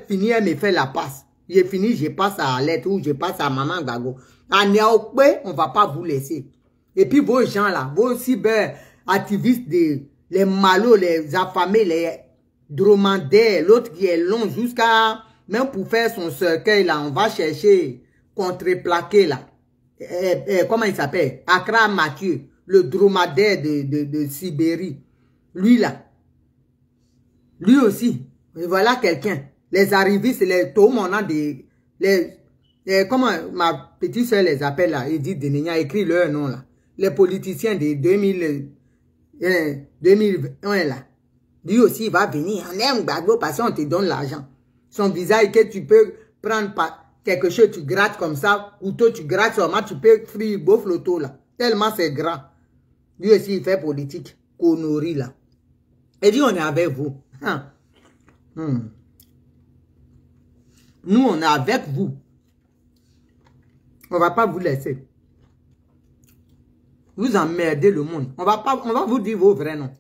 Speaker 1: finissez, elle me fait la passe. J'ai fini, je passe à Alette ou je passe à Maman Gbagbo. À Niaokwe, on ne va pas vous laisser. Et puis vos gens là, vos cyber-activistes, les malos, les affamés, les dromadaires, l'autre qui est long jusqu'à, même pour faire son cercueil là, on va chercher contreplaqué là. Comment il s'appelle? Accra Mathieu, le dromadaire de Sibérie. Lui là. Lui aussi. Et voilà quelqu'un. Les arrivistes, les tomes, on a des... comment ma petite soeur les appelle là, Edith Denenia, écrit leur nom là. Les politiciens de 2021 là. Lui aussi, il va venir. On aime Gbagbo parce qu'on te donne l'argent. Son visage que tu peux prendre par quelque chose, tu grattes comme ça, couteau, tu grattes seulement, tu peux frire beau flotto là. Tellement c'est grand. Lui aussi, il fait politique. Connerie là. Et dit, on est avec vous. Hein. Nous, on est avec vous. On ne va pas vous laisser. Vous emmerdez le monde. On va vous dire vos vrais noms.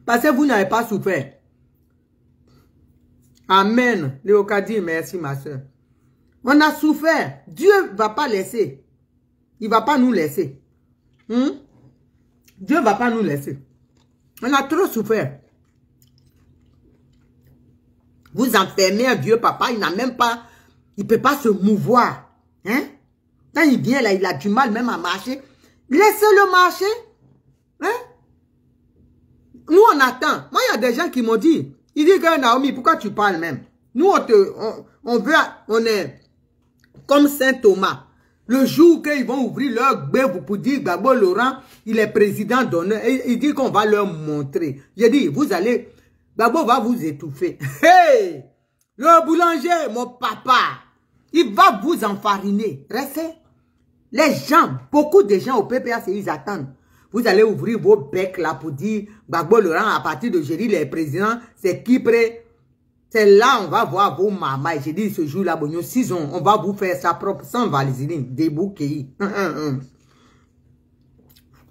Speaker 1: Parce que vous n'avez pas souffert. Amen. Léocadie, merci ma soeur. On a souffert. Dieu ne va pas laisser. Il ne va pas nous laisser. Dieu ne va pas nous laisser. On a trop souffert. Vous enfermez un vieux papa, il n'a même pas, il ne peut pas se mouvoir. Hein? Quand il vient là, il a du mal même à marcher. Laissez-le marcher. Hein? Nous, on attend. Moi, il y a des gens qui m'ont dit, il dit que Naomi, pourquoi tu parles même? Nous, on est comme Saint Thomas. Le jour qu'ils vont ouvrir leur gbèvre pour dire Gbagbo Laurent, il est président d'honneur. Il dit qu'on va leur montrer. J'ai dit, vous allez, Gbagbo va vous étouffer. Hey! Le boulanger, mon papa, il va vous enfariner. Restez. Les gens, beaucoup de gens au PPAC, ils attendent. Vous allez ouvrir vos becs là pour dire Gbagbo Laurent, à partir de jeudi, les présidents, c'est qui prêt? C'est là, on va voir vos mamas. J'ai dit ce jour-là, bon, 6 ans, on va vous faire ça propre, sans valiseline, débouquer. On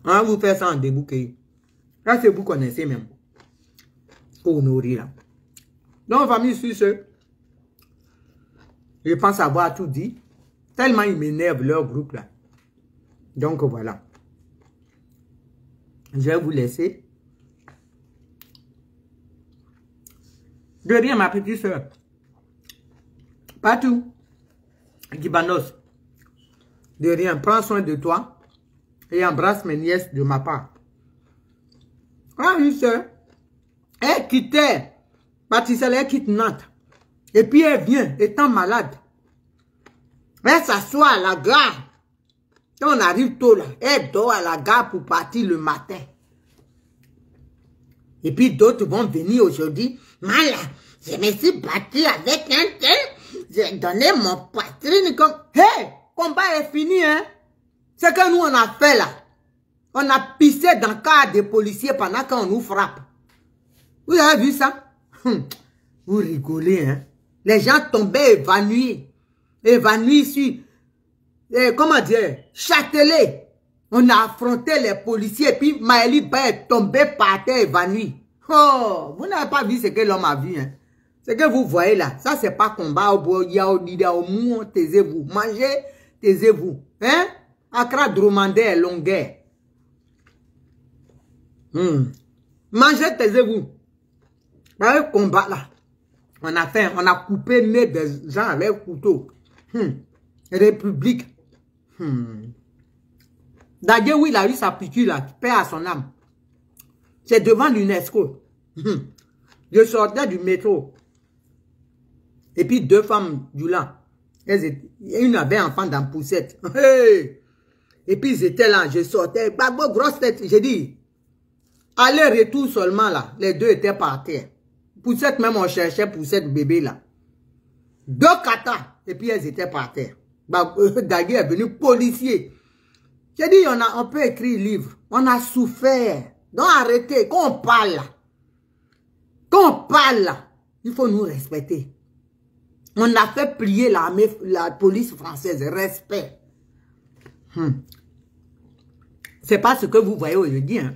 Speaker 1: va vous faire ça en débouquer. Là, c'est vous connaissez même. Honoré là. Donc, famille suisse, je pense avoir tout dit. Tellement ils m'énervent leur groupe là. Donc, voilà. Je vais vous laisser. De rien, ma petite soeur. Partout. Gibanos. De rien. Prends soin de toi. Et embrasse mes nièces de ma part. Ah oui, soeur. Elle quittait. Patricia, elle quitte Nantes. Et puis elle vient, étant malade. Elle s'assoit à la gare. Quand on arrive tôt là, elle dort à la gare pour partir le matin. Et puis d'autres vont venir aujourd'hui. Voilà, je me suis battu avec un tel. J'ai donné mon poitrine comme... Hé, combat est fini, hein. C'est que nous on a fait là. On a pissé dans le cas des policiers pendant qu'on nous frappe. Vous avez vu ça? Vous rigolez, hein. Les gens tombaient évanouis. Évanouis sur... comment dire? Châtelet. On a affronté les policiers. Et puis Maëli Ba est tombé par terre évanoui. Oh, vous n'avez pas vu ce que l'homme a vu, hein. Ce que vous voyez là, ça c'est pas combat au bois, taisez-vous. Mangez, taisez-vous. Hein? Accra Dromandais, longueur. Mangez, taisez-vous. Le combat là, on a fait, on a coupé le nez des gens avec couteau. République. D'ailleurs, oui, il a eu sa piqûre là, paix à son âme. C'est devant l'UNESCO. Je sortais du métro. Et puis 2 femmes du là. Une avait un enfant dans poussette. Hey! Et puis ils étaient là, je sortais. Gbagbo, grosse tête. J'ai dit, aller-retour seulement là. Les 2 étaient par terre. Poussette même, on cherchait poussette bébé là. 2 katas. Et puis elles étaient par terre. D'ailleurs est venu policier. J'ai dit, on peut écrire livre. On a souffert. Donc arrêtez. Quand on parle là. Quand on parle là, il faut nous respecter. On a fait plier l'armée, la police française. Respect. C'est pas ce que vous voyez aujourd'hui. Hein.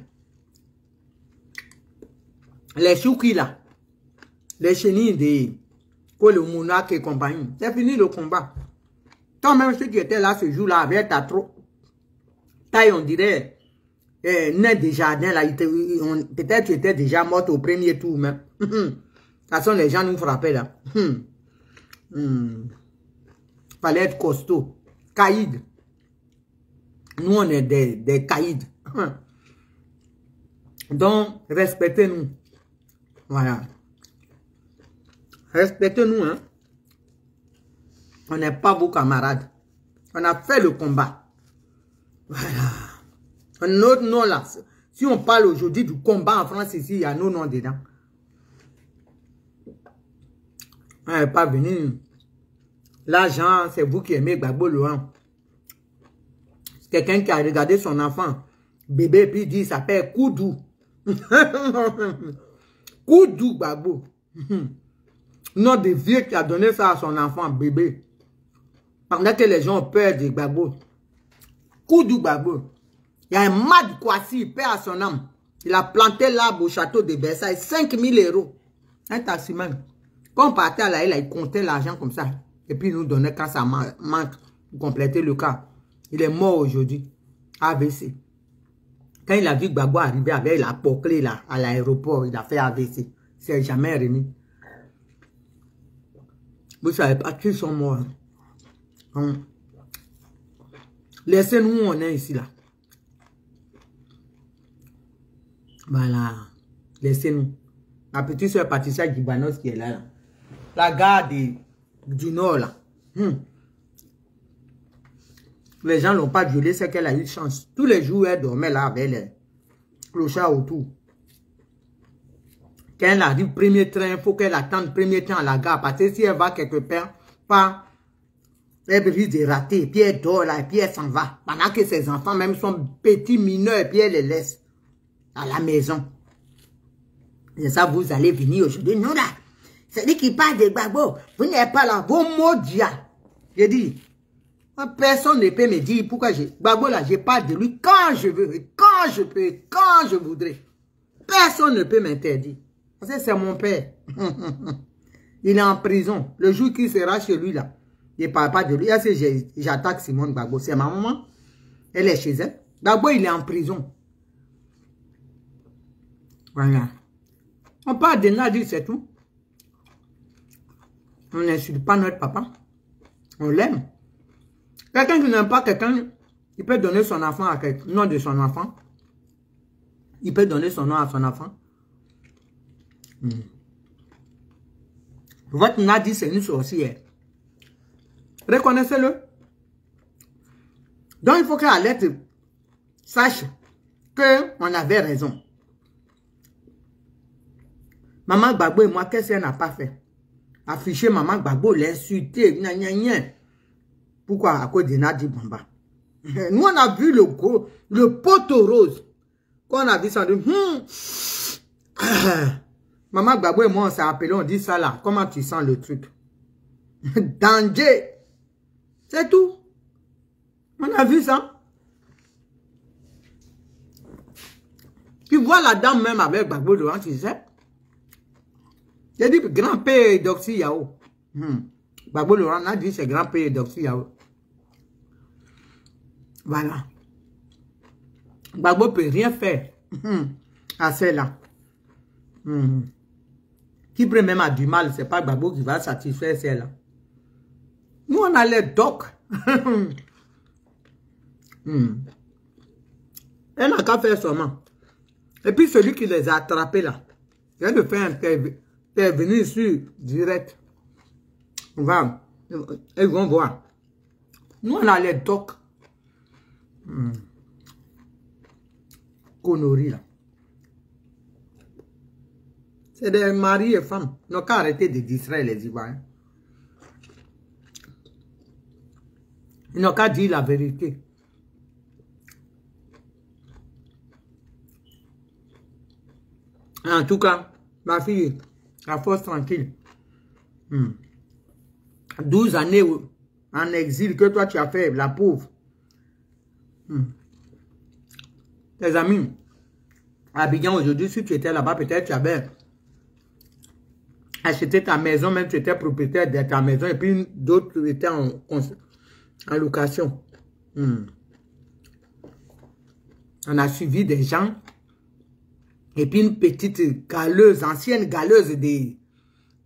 Speaker 1: Les choukis là. Les chenilles de Kolomunak et compagnie. C'est fini le combat. Toi même ceux qui étaient là ce jour-là avec ta trop taille, on dirait, né des jardins là, peut-être tu étais déjà morte au premier tour même. De toute façon, les gens nous frappaient là. Fallait être costaud. Caïd. Nous, on est des caïds. Donc, respectez-nous. Voilà. Respectez-nous, hein. On n'est pas vos camarades. On a fait le combat. Voilà. Notre nom là. Si on parle aujourd'hui du combat en France ici, il y a nos noms dedans. On n'est pas venu. L'argent, c'est vous qui aimez Gbagbo Laurent. Quelqu'un qui a regardé son enfant, bébé, puis dit, ça s'appelle Koudou. Koudou Gbagbo. Nom de vieux qui a donné ça à son enfant, bébé. Pendant que les gens ont peur de Gbagbo. Koudou Gbagbo. Il y a un Mad Kwasi, père à son âme. Il a planté l'arbre au château de Versailles. 5 000 €. Un taximan. Quand on partait à la île, il comptait l'argent comme ça. Et puis il nous donnait quand ça manque pour compléter le cas. Il est mort aujourd'hui. AVC. Quand il a vu Gbagbo arriver avec la poclée là, à l'aéroport, il a fait AVC. Il ne s'est jamais remis. Vous ne savez pas qu'ils sont morts. Laissez-nous où on est ici là. Voilà. Laissez-nous. Ma petite soeur Patricia Gibanos qui est là. Là. La gare du Nord là. Les gens ne l'ont pas violée, c'est qu'elle a eu chance. Tous les jours, elle dormait là avec les clochards autour. Quand elle arrive premier train, il faut qu'elle attende premier train à la gare. Parce que si elle va quelque part, Elle risque de rater, puis elle dort là, et puis elle s'en va. Pendant que ses enfants même sont petits mineurs, et puis elle les laisse à la maison. Et ça, vous allez venir aujourd'hui. Non là, c'est lui qui parle de Gbagbo. Vous n'êtes pas là, vos mots dia. J'ai dit, personne ne peut me dire pourquoi Gbagbo là, je parle de lui quand je veux, quand je peux, quand je voudrais. Personne ne peut m'interdire. Parce que c'est mon père. Il est en prison. Le jour qu'il sera chez lui là, il ne parle pas de lui. J'attaque Simone Gbagbo. C'est ma maman. Elle est chez elle. Gbagbo, il est en prison. Voilà. On parle de Nadi, c'est tout. On n'insulte pas notre papa. On l'aime. Quelqu'un qui n'aime pas quelqu'un, il peut donner son enfant à quelqu'un, le nom de son enfant. Il peut donner son nom à son enfant. Votre Nadi, c'est une sorcière. Reconnaissez-le. Donc, il faut que Alette sache qu'on avait raison. Maman Gbagbo et moi, qu'est-ce qu'elle n'a pas fait? Afficher Maman Gbagbo, l'insulter, pourquoi? À cause de Nadi Bamba. Nous, on a vu le poteau rose. Quand on a vu ça, on dit, Maman Gbagbo et moi, on s'est appelé, on dit ça là. Comment tu sens le truc? Danger. C'est tout. On a vu ça. Tu vois la dame même avec Gbagbo devant, tu sais. J'ai dit grand-père d'Oxy Yao. Gbagbo Laurent a dit c'est grand-père d'Oxy Yao. Voilà. Gbagbo ne peut rien faire à celle-là. Qui peut même a du mal, c'est pas Gbagbo qui va satisfaire celle-là. Nous, on a les docs. Elle n'a qu'à faire seulement. Et puis celui qui les a attrapés là, il vient de faire intervenir sur direct. On va, ils vont voir. Nous, on a les docs. Conneries là. C'est des maris et femmes. Ils n'ont qu'à arrêter de distraire les Ivoiriens. Ils n'ont qu'à dire la vérité. En tout cas, ma fille, la force tranquille. 12 années en exil que toi tu as fait, la pauvre. Tes amis, à Abidjan aujourd'hui, si tu étais là-bas, peut-être tu avais acheté ta maison, même tu étais propriétaire de ta maison, et puis d'autres étaient en location. On a suivi des gens, et puis une petite galeuse, ancienne galeuse des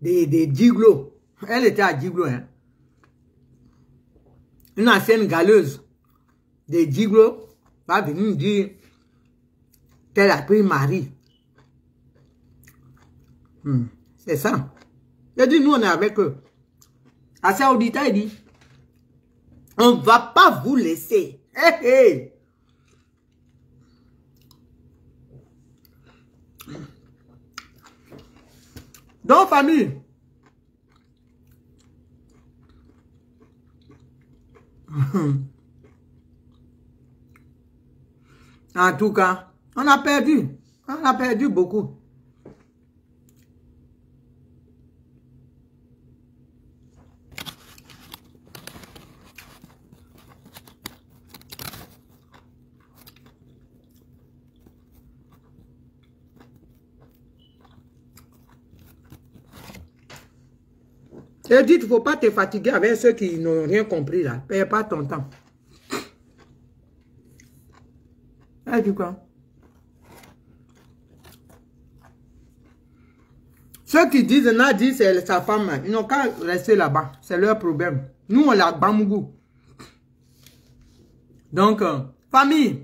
Speaker 1: Djiglo. Elle était à Djiglo, hein. Une ancienne galeuse des Djiglo va venir dire qu'elle a pris Marie. C'est ça. Il dit, nous on est avec eux. À Saoudita, il dit, on ne va pas vous laisser. Hey, hey. Donc, famille, en tout cas, on a perdu beaucoup. Et dites, il ne faut pas te fatiguer avec ceux qui n'ont rien compris là. Paye pas ton temps. Et du quoi? Ceux qui disent Nadi c'est sa femme, ils n'ont qu'à rester là-bas. C'est leur problème. Nous, on l'a Bamougou. Donc, famille,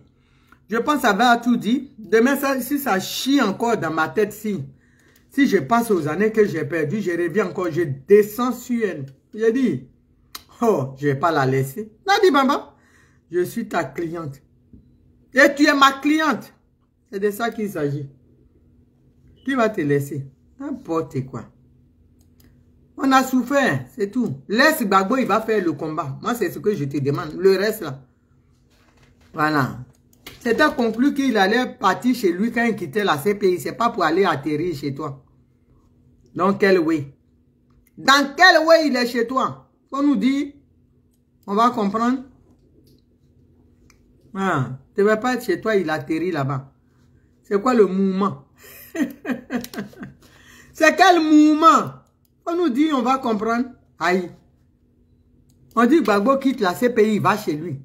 Speaker 1: je pense que ça va tout dire. Demain, si ça chie encore dans ma tête, si je pense aux années que j'ai perdues, je reviens encore, je descends sur elle. J'ai dit, oh, je ne vais pas la laisser. Nadi Bamba, je suis ta cliente. Et tu es ma cliente. C'est de ça qu'il s'agit. Qui va te laisser? N'importe quoi. On a souffert, c'est tout. Laisse Gbagbo, il va faire le combat. Moi, c'est ce que je te demande. Le reste, là. Voilà. C'était conclu qu'il allait partir chez lui quand il quittait la CPI. C'est pas pour aller atterrir chez toi. Dans quel way? Dans quel way il est chez toi? Faut nous dire. On va comprendre. Ah, tu ne vas pas être chez toi, il atterrit là-bas. C'est quoi le mouvement? C'est quel mouvement? On nous dit, on va comprendre. Aïe. On dit que Gbagbo quitte la CPI, il va chez lui.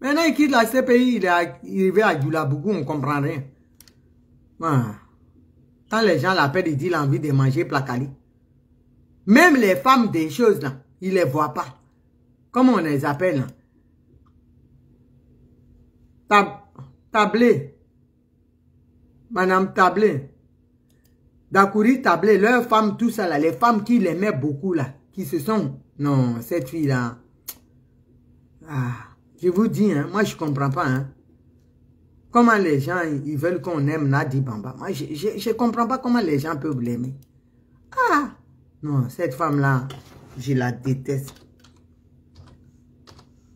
Speaker 1: Maintenant, il quitte la CPI, il est arrivé à Djoulabougou, on ne comprend rien. Ah. Quand les gens l'appellent, ils disent qu'il a envie de manger placali. Même les femmes des choses, là, ils ne les voient pas. Comment on les appelle, là? Tablé. Madame Tablé. Dakouri Tablé, leurs femmes, tout ça, là, les femmes qui l'aimaient beaucoup, là, qui se sont... Non, cette fille-là... Ah, je vous dis, hein, moi, je ne comprends pas, hein. Comment les gens, ils veulent qu'on aime Nadi Bamba. Moi, je ne comprends pas comment les gens peuvent l'aimer. Ah, non, cette femme-là, je la déteste.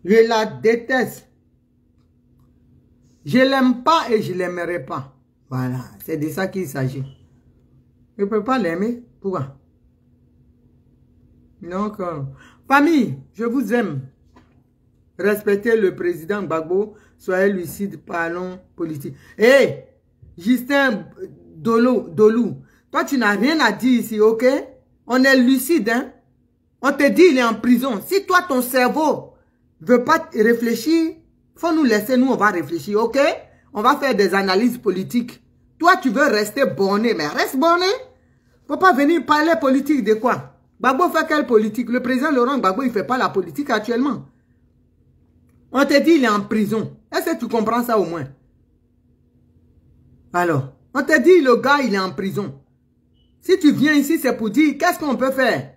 Speaker 1: Je la déteste. Je l'aime pas et je l'aimerai pas. Voilà, c'est de ça qu'il s'agit. Je ne peux pas l'aimer. Pourquoi? Donc, famille, je vous aime. Respectez le président Gbagbo. Soyez lucide, parlons politique. Hé, hey, Justin Dolou, toi tu n'as rien à dire ici, ok? On est lucide, hein? On te dit il est en prison. Si toi ton cerveau veut pas réfléchir, faut nous laisser, nous on va réfléchir, ok? On va faire des analyses politiques. Toi tu veux rester borné, mais reste borné. Faut pas venir parler politique de quoi? Gbagbo fait quelle politique? Le président Laurent Gbagbo il fait pas la politique actuellement. On te dit il est en prison. Est-ce que tu comprends ça au moins? Alors, on te dit le gars il est en prison. Si tu viens ici, c'est pour dire qu'est-ce qu'on peut faire?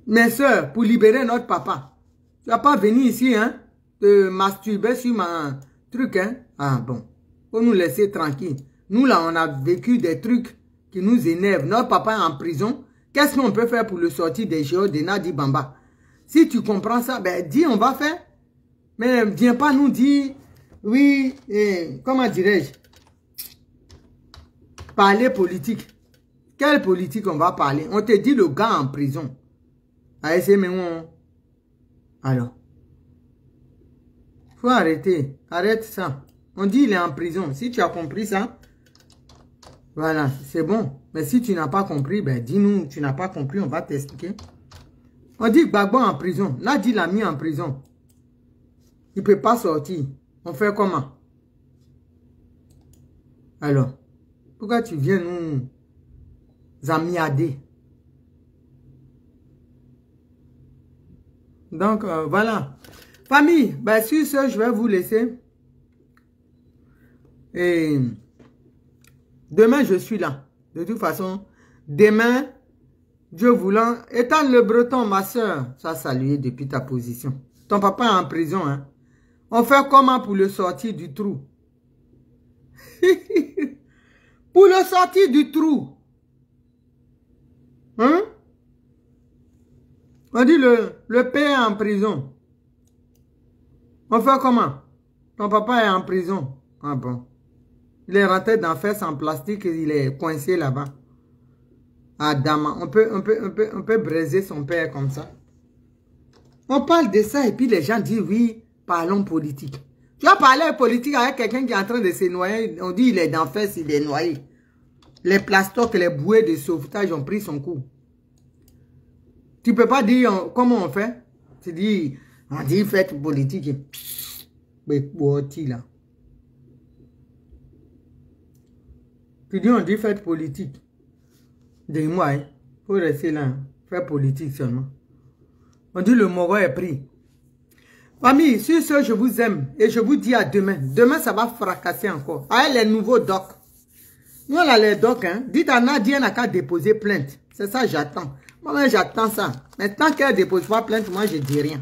Speaker 1: Mes soeurs, pour libérer notre papa. Tu vas pas venir ici, hein, te masturber sur ma truc, hein. Ah bon, faut nous laisser tranquille. Nous là, on a vécu des trucs qui nous énervent. Notre papa est en prison. Qu'est-ce qu'on peut faire pour le sortir des géos de Nadi Bamba? Si tu comprends ça, ben dis on va faire. Mais viens pas nous dire, oui, comment dirais-je? Parler politique. Quelle politique on va parler? On te dit le gars en prison. Alors. Faut arrêter. Arrête ça. On dit il est en prison. Si tu as compris ça, voilà, c'est bon. Mais si tu n'as pas compris, ben dis-nous, tu n'as pas compris, on va t'expliquer. On dit Gbagbo en prison. Nadi l'a mis en prison. Il ne peut pas sortir. On fait comment? Alors, pourquoi tu viens nous amiader? Donc, voilà. Famille, ben, sur ce, je vais vous laisser. Et demain, je suis là. De toute façon, demain, Dieu voulant, étant le breton, ma soeur, ça salué depuis ta position. Ton papa est en prison, hein. On fait comment pour le sortir du trou? Pour le sortir du trou. Hein? On dit le père est en prison. On fait comment? Ton papa est en prison. Ah bon. Il est rentré dans fesse en plastique et il est coincé là-bas. Adama, on peut braiser son père comme ça. On parle de ça et puis les gens disent oui, parlons politique. Tu vas parler politique avec quelqu'un qui est en train de se noyer. On dit il est dans fesse, il est noyé. Les plastocs, les bouées de sauvetage ont pris son coup. Tu peux pas dire comment on fait. Tu dis, on dit faites politique. Mais là. Tu dis on dit faites politique. Dis-moi, hein. Faut rester là. Hein. Faire politique seulement. On dit le Moro est pris. Famille, sur ce, je vous aime. Et je vous dis à demain. Demain, ça va fracasser encore. Avec les nouveaux docs. Nous, on a les docs, hein. Dites à Nadia, n'a qu'à déposer plainte. C'est ça, j'attends. Moi, j'attends ça. Mais tant qu'elle ne dépose pas plainte, moi, je dis rien.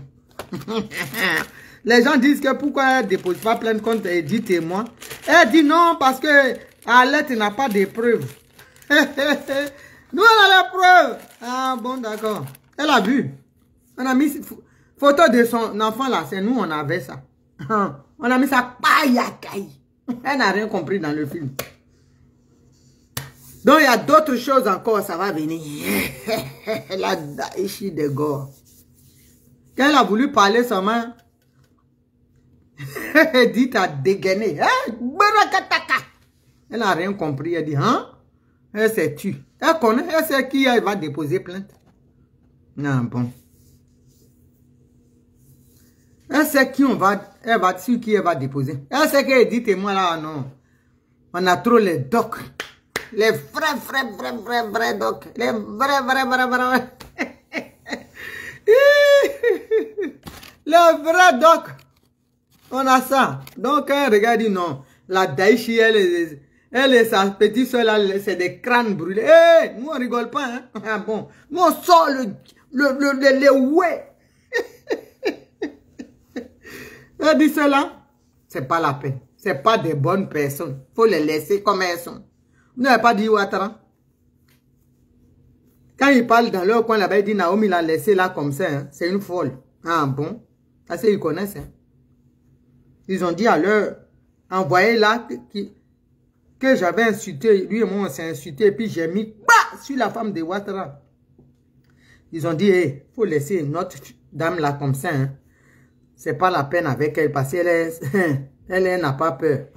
Speaker 1: Les gens disent que pourquoi elle ne dépose pas plainte contre Edith et moi. Elle dit non, parce que Alette n'a pas de preuves. Nous, on a les preuves. Ah bon, d'accord. Elle a vu. On a mis photo de son enfant là. C'est nous, on avait ça. On a mis ça. Elle n'a rien compris dans le film. Donc, il y a d'autres choses encore. Ça va venir. La Daïchi de Gore. Quand elle a voulu parler seulement, elle dit à dégainer. Elle n'a rien compris. Elle dit, hein? Elle s'est tue. Elle connaît, elle sait qui elle va déposer plainte. Non, bon. Elle sait qui sur qui elle va déposer. Elle sait qu'elle dit témoin là, non. On a trop les docs. Les vrais docs. Les vrais. Les vrais docs. On a ça. Donc, elle regarde, dit non. La Daïchi, elle et sa petite soeur là, c'est des crânes brûlés. Hey, nous on rigole pas, hein. Ah bon. Nous on sort les ouais. Elle dit cela, c'est pas la peine. C'est pas des bonnes personnes. Faut les laisser comme elles sont. Vous n'avez pas dit Ouattara. Quand ils parlent dans leur coin là-bas, ils disent Naomi l'a laissé là comme ça. Hein. C'est une folle. Ah bon. Ça c'est ils connaissent. Hein. Ils ont dit à leur envoyé là que j'avais insulté, lui et moi on s'est insulté, et puis j'ai mis sur la femme de Ouattara. Ils ont dit, hey, faut laisser notre dame là comme ça. Hein. C'est pas la peine avec elle, parce qu'elle elle n'a pas peur.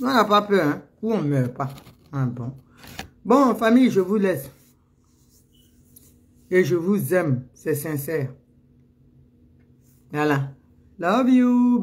Speaker 1: On n'a pas peur, hein. Ou on ne meurt pas. Ah, bon. Bon, famille, je vous laisse. Et je vous aime, c'est sincère. Voilà. Love you.